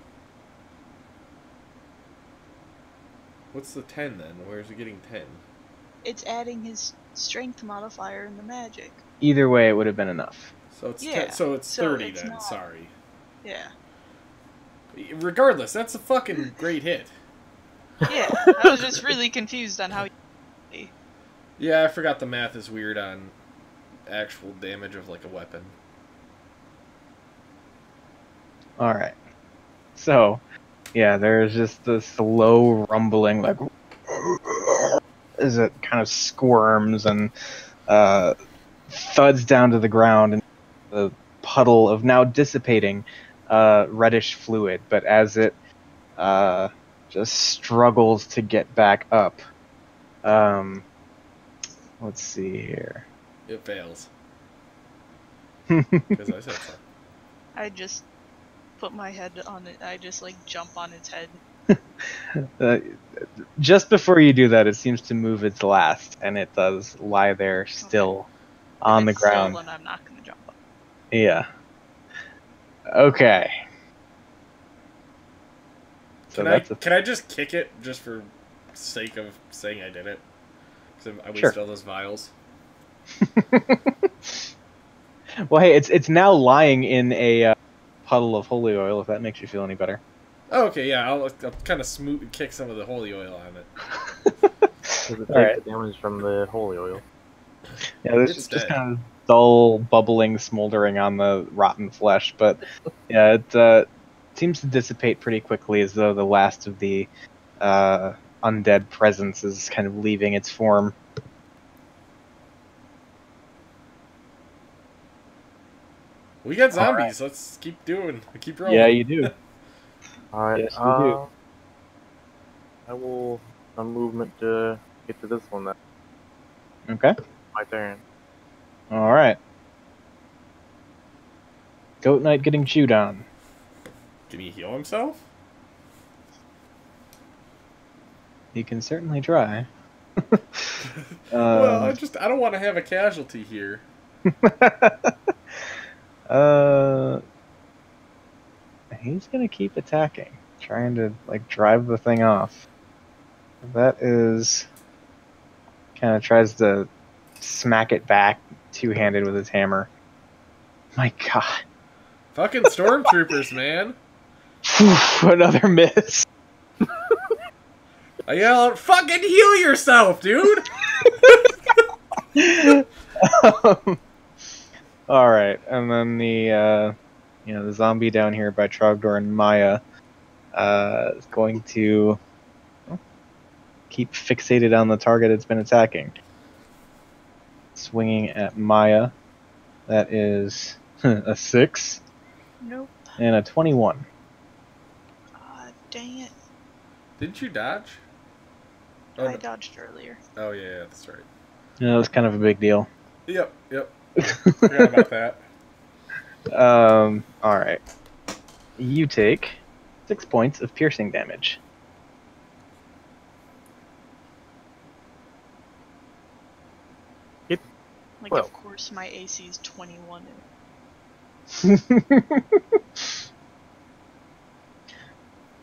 What's the 10 then? Where's it getting 10? It's adding his strength modifier in the magic. Either way, it would have been enough. So it's Yeah, so it's so 30 it's then. not- Sorry. Yeah. Regardless, that's a fucking great hit. Yeah, I was just really confused on how. Yeah, I forgot the math is weird on actual damage of like a weapon. All right. So, yeah, there's just this low rumbling, like, as it kind of squirms and thuds down to the ground, and the puddle of now dissipating reddish fluid. But as it just struggles to get back up, let's see here. It fails. Because I said so. I just put my head on it. I just like jump on its head. Just before you do that, it seems to move its last, and it does lie there still on the If it's still, ground. then I'm not gonna jump up. Yeah. Okay. So Can I just kick it just for sake of saying I did it? Because I wasted Sure. all those vials. Well, hey, it's now lying in a puddle of holy oil. If that makes you feel any better. Oh, okay, yeah, I'll kind of smooth kick some of the holy oil on it. Does it take Alright. the damage from the holy oil? Yeah, there's It's just dead. kind of dull, bubbling, smoldering on the rotten flesh, but yeah, it seems to dissipate pretty quickly, as though the last of the undead presence is kind of leaving its form. We got zombies. Let's keep rolling. Yeah, you do. Alright, Yes, you do. I will a movement to get to this one then. Okay. My turn. All right. Goat Knight getting chewed on. Can he heal himself? You can certainly try. Well, I don't want to have a casualty here. He's gonna keep attacking, trying to like drive the thing off. That is, kind of tries to smack it back two-handed with his hammer. My God, Fucking stormtroopers, man. another miss. I yell out, fucking heal yourself, dude! All right, and then the the zombie down here by Trogdor and Maya is going to keep fixated on the target it's been attacking. Swinging at Maya, that is a 6 Nope. and a 21. Dang it. Didn't you dodge? Oh, I no. dodged earlier. Oh yeah, that's right. Yeah, that was kind of a big deal. Yep. Forgot about that. All right. You take 6 points of piercing damage. Like, Well. of course, my AC is 21.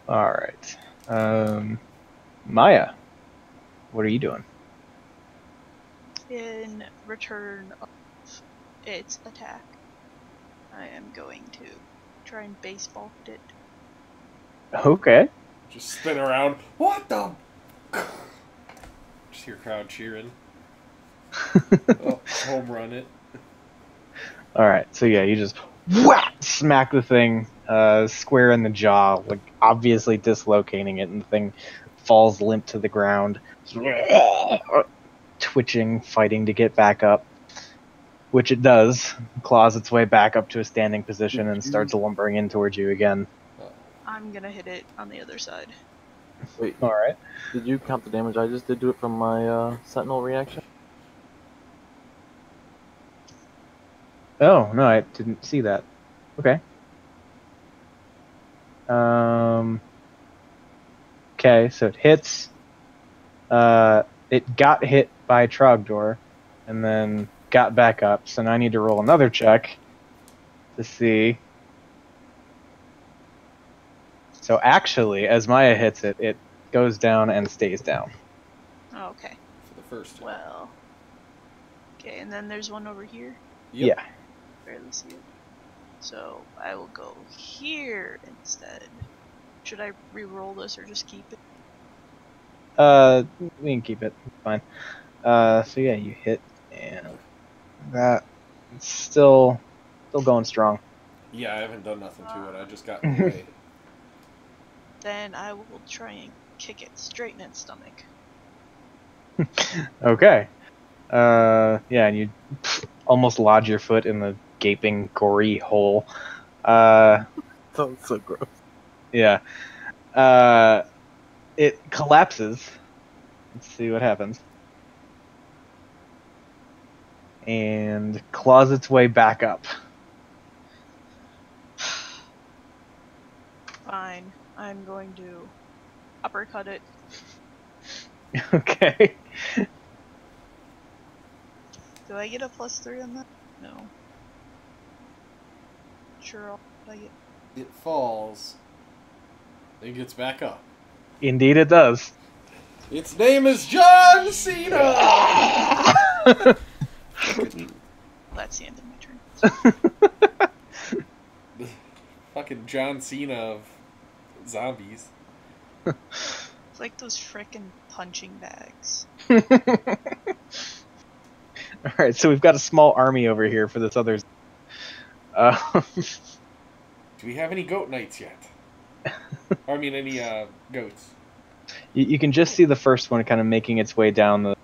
All right. Maya, what are you doing? In return of its attack, I am going to try and baseball hit it. Okay. Just spin around. What the? Just hear crowd cheering. Oh, home run it. All right. So yeah, you just whack, smack the thing square in the jaw, like obviously dislocating it, and the thing falls limp to the ground, twitching, fighting to get back up, which it does. Claws its way back up to a standing position and starts lumbering in towards you again. I'm gonna hit it on the other side. Wait, All right. did you count the damage I just did to it from my sentinel reaction? Oh no, I didn't see that. Okay. Okay, so it hits. It got hit by Trogdor, and then got back up. So now I need to roll another check to see. So actually, as Maya hits it, it goes down and stays down. Oh, okay. For the first. Well. Okay, and then there's one over here. Yep. Yeah. Barely see it. So I will go here instead. Should I re-roll this or just keep it? We can keep it. It's fine. So yeah, you hit, and that it's still going strong. Yeah, I haven't done nothing to it. I just got in the way. Then I will try and kick it straight in its stomach. Okay. Yeah, and you almost lodge your foot in the gaping, gory hole. Sounds so gross. Yeah. It collapses. Let's see what happens. And claws its way back up. Fine. I'm going to uppercut it. Okay. Do I get a +3 on that? No. Sure, I get. It falls. It gets back up. Indeed it does. Its name is John Cena! That's the end of my turn. Fucking John Cena of zombies. It's like those frickin' punching bags. Alright, so we've got a small army over here for this other... Do we have any goat knights yet? I mean, any goats? You can just see the first one kind of making its way down the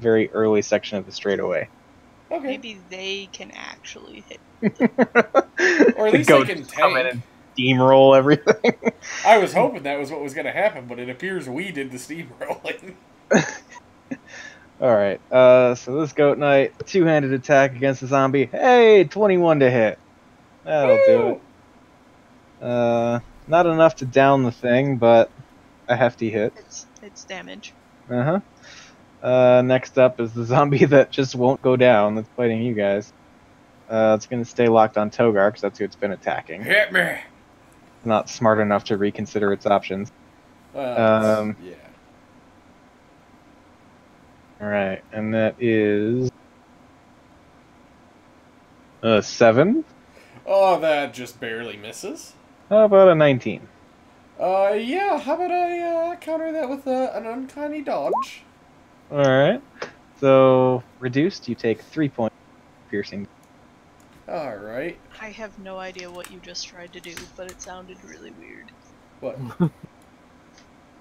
very early section of the straightaway. Okay. Maybe they can actually hit. Or at least they can come in tank. and steamroll everything. I was hoping that was what was going to happen, but it appears we did the steamrolling. Alright, so this goat knight, two-handed attack against the zombie. Hey, 21 to hit. That'll do it. Not enough to down the thing, but a hefty hit. It's damage. Next up is the zombie that just won't go down, that's fighting you guys. It's gonna stay locked on Togar, because that's who it's been attacking. Hit me! Not smart enough to reconsider its options. Yeah. Alright, and that is... 7? Oh, that just barely misses. How about a 19? Yeah, how about I counter that with an uncanny dodge? Alright. So, reduced, you take 3 points of piercing. Alright. I have no idea what you just tried to do, but it sounded really weird. What?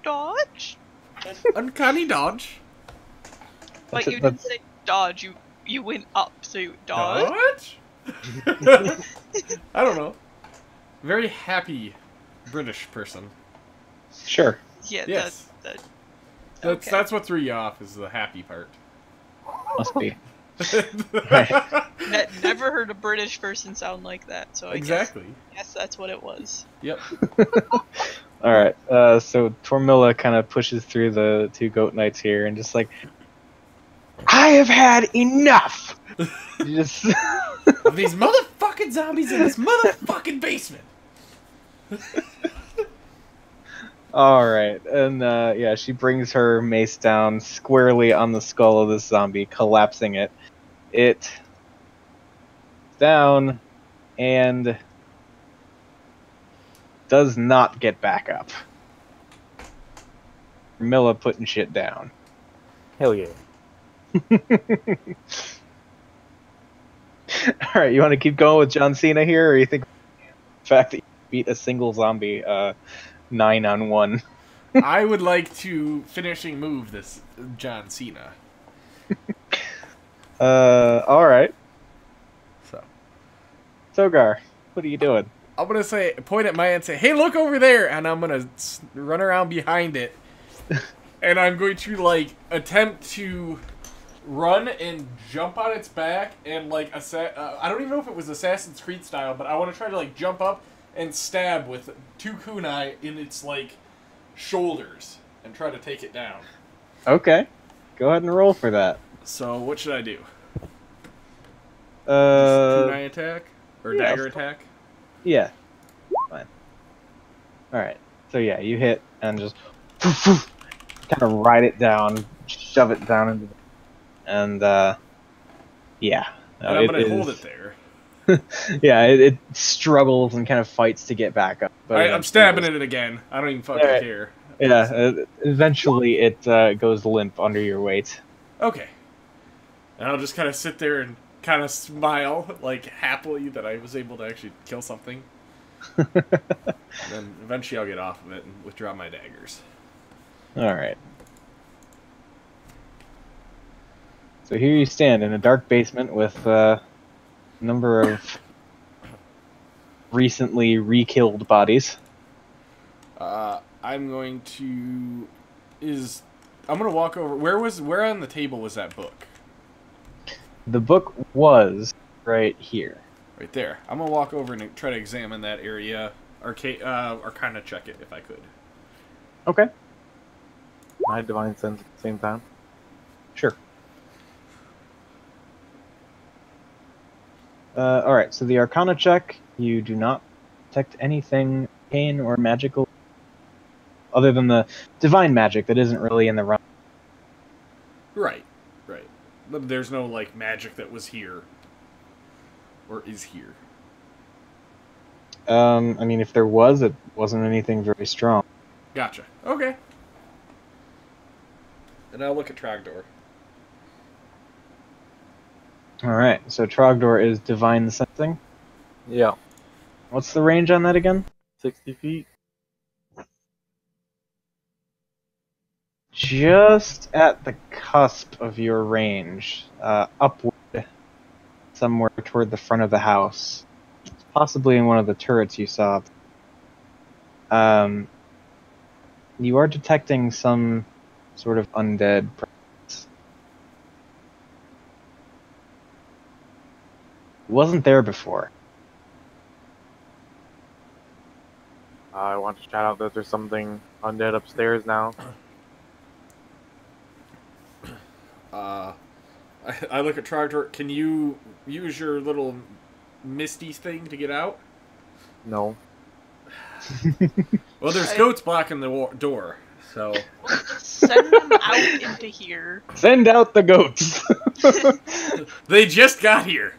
Dodge? Uncanny dodge? But you didn't say dodge, you went up, so you dodge? Dodge? I don't know. Very happy British person. Sure. Yeah, Yes. okay. That's what threw you off, is the happy part. Must be. Never heard a British person sound like that, so I Exactly. guess that's what it was. Yep. Alright, so Tormilla kind of pushes through the two goat knights here and just like, I have had enough! You just... Of these motherfucking zombies in this motherfucking basement! Alright, and yeah, she brings her mace down squarely on the skull of this zombie, collapsing it. It... down, and... does not get back up. Milla putting shit down. Hell yeah. Alright, you want to keep going with John Cena here, or you think the fact that you beat a single zombie 9-on-1? I would like to finishing move this John Cena. Alright. So Togar, what are you doing? I'm gonna say, point at Maya and say, "Hey, look over there!" And I'm gonna run around behind it, and I'm going to like attempt to run and jump on its back and like I don't even know if it was Assassin's Creed style, but I want to try to like jump up and stab with 2 kunai in its like shoulders and try to take it down. Okay. Go ahead and roll for that. So what should I do? Just Uh, kunai attack or yeah, dagger attack? yeah. Fine. Alright. So yeah, you hit and just kind of ride it down, shove it down into the... And, yeah. No, And I'm going to hold it there. Yeah, it struggles and kind of fights to get back up. But I'm stabbing it again. I don't even fucking care. Yeah, eventually it goes limp under your weight. Okay. And I'll just kind of sit there and kind of smile, like, happily that I was able to actually kill something. Then eventually I'll get off of it and withdraw my daggers. Alright. So here you stand in a dark basement with a number of recently re-killed bodies. I'm going to... I'm going to walk over... Where on the table was that book? The book was right here. Right there. I'm going to walk over and try to examine that area. Arcana check it, if I could. Okay. My divine sense at the same time. Sure. Alright, so the Arcana check, you do not detect anything arcane or magical other than the divine magic that isn't really in the realm. Right. But there's no, like, magic that was here. Or is here. I mean, if there was, it wasn't anything very strong. Gotcha. Okay. And I'll look at Trogdor. Alright, so Trogdor is divine sensing. Yeah. What's the range on that again? 60 feet. Just at the cusp of your range, upward, somewhere toward the front of the house, possibly in one of the turrets you saw. You are detecting some sort of undead presence. It wasn't there before. I want to shout out that there's something undead upstairs now. I look at Trogdor. Can you use your little misty thing to get out? No. Well, there's goats blocking the door, so... Send them out into here. Send out the goats! They just got here!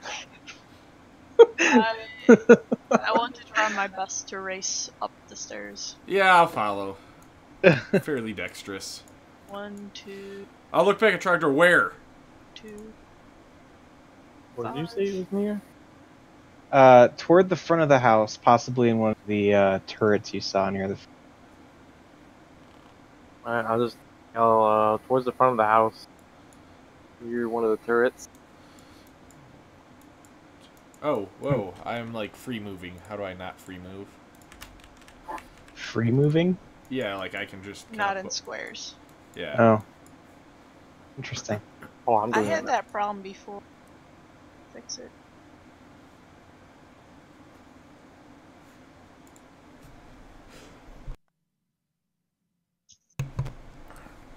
I want to try my best to race up the stairs. Yeah, I'll follow. Fairly dexterous. 1, 2, I'll look back at Trogdor. Where? 2. What did you say it was near? Toward the front of the house, possibly in one of the turrets you saw near the... Alright, I'll just yell towards the front of the house. Near one of the turrets. Oh, whoa. I'm, like, free moving. How do I not free move? Free moving? Yeah, like, I can just... Not in squares. Yeah. Oh. Interesting. Oh, I'm I doing had that problem before. Fix it.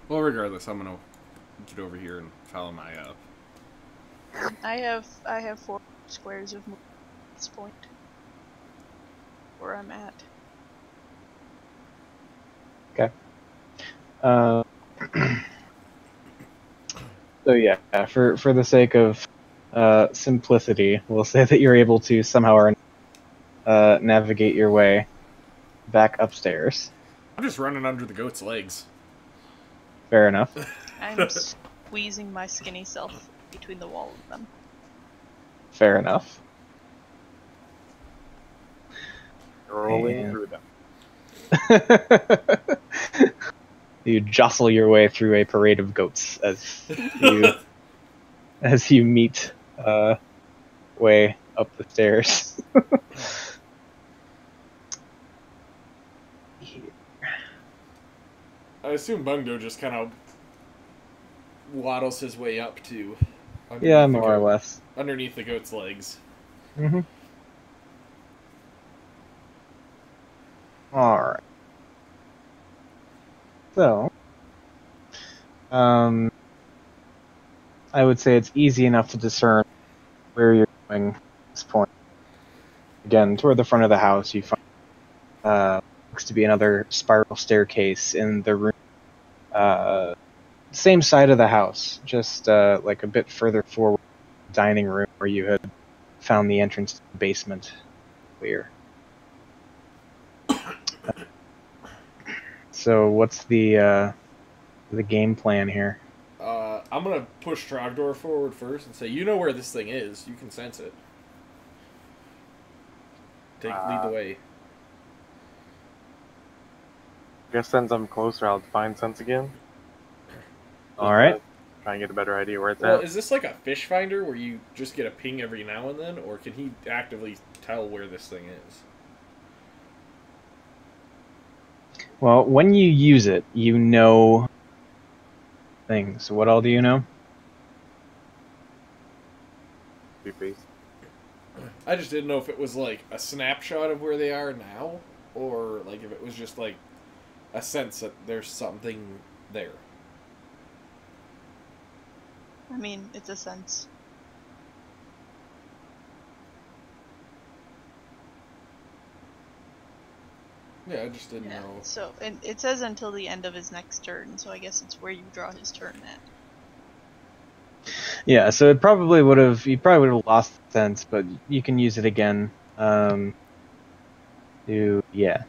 Well, regardless, I'm gonna get over here and follow my, I have 4 squares of movement at this point. Where I'm at. Okay. So yeah, for the sake of simplicity, we'll say that you're able to somehow navigate your way back upstairs. I'm just running under the goat's legs. Fair enough. I'm squeezing my skinny self between the wall of them. Fair enough. rolling And- through them. You jostle your way through a parade of goats as you meet way up the stairs. I assume Bungo just kind of waddles his way up to... Yeah, more or less. Underneath the goat's legs. Mm-hmm. Alright. So, I would say it's easy enough to discern where you're going at this point. Again, toward the front of the house, you find looks to be another spiral staircase in the room same side of the house, just like a bit further forward, dining room where you had found the entrance to the basement clear. So what's the game plan here? I'm gonna push Trogdor forward first and say, you know where this thing is. You can sense it. Lead the way. I guess since I'm closer, I'll find sense again. All right. Try and get a better idea where it's Well, at. is this like a fish finder where you just get a ping every now and then, or can he actively tell where this thing is? Well, when you use it, you know things. What all do you know? I just didn't know if it was like a snapshot of where they are now, or like if it was just like a sense that there's something there. I mean, it's a sense. Yeah, I just didn't know. So, and it says until the end of his next turn, so I guess it's where you draw his turn at. Yeah, so it probably would have. You probably would have lost the sense, but you can use it again. Yeah.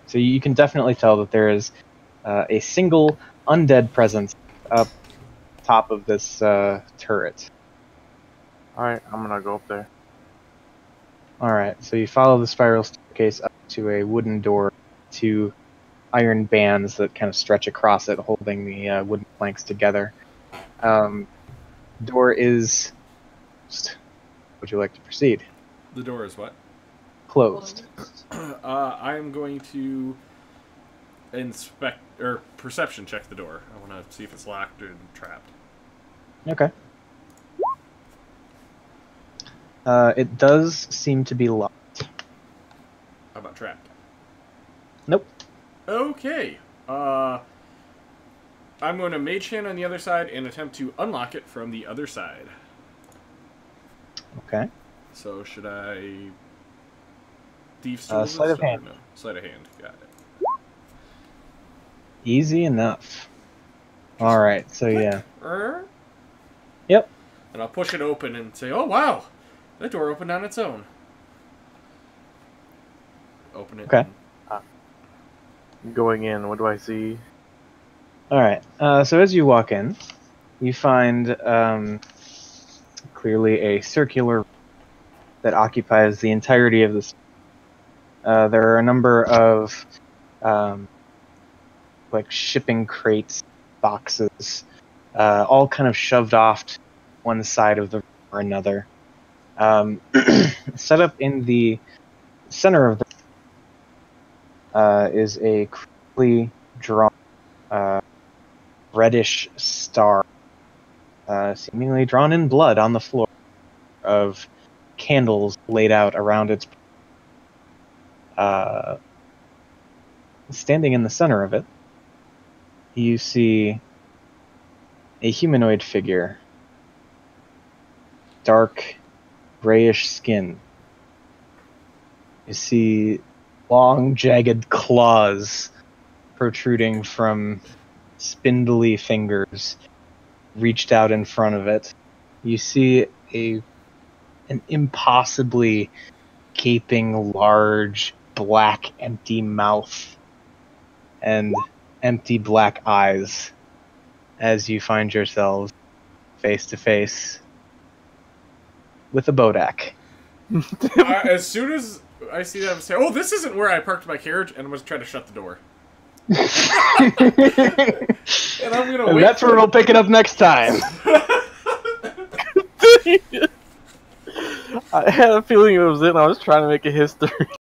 So you can definitely tell that there is a single undead presence up top of this turret. All right, I'm gonna go up there. All right, so you follow the spiral staircase up to a wooden door, two iron bands that kind of stretch across it, holding the wooden planks together. Door is. Would you like to proceed? The door is what? Closed. I'm going to inspect or perception check the door. I want to see if it's locked or trapped. Okay. It does seem to be locked. How about trapped? Nope. Okay. I'm going to mage hand on the other side and attempt to unlock it from the other side. Okay. So should I... Thieves' Sleight of hand. No, sleight of hand. Got it. Easy enough. All right. So click. Yeah. Yep. And I'll push it open and say, "Oh wow, that door opened on its own." Open it. Okay. Going in, what do I see? All right. So as you walk in, you find clearly a circular that occupies the entirety of this. There are a number of like shipping crates, boxes, all kind of shoved off to one side of the room or another. Set up in the center of the is a crudely drawn reddish star, seemingly drawn in blood on the floor, of candles laid out around its. Standing in the center of it, you see a humanoid figure, dark, grayish skin. You see long, jagged claws protruding from spindly fingers reached out in front of it. You see an impossibly gaping, large, black, empty mouth and empty black eyes as you find yourselves face to face with a Bodak. As soon as I see that, I'm saying, "Oh, this isn't where I parked my carriage," and I'm going to try to shut the door. And I'm going to wait. And that's where we'll pick it up next time. I had a feeling it was it, and I was trying to make a history.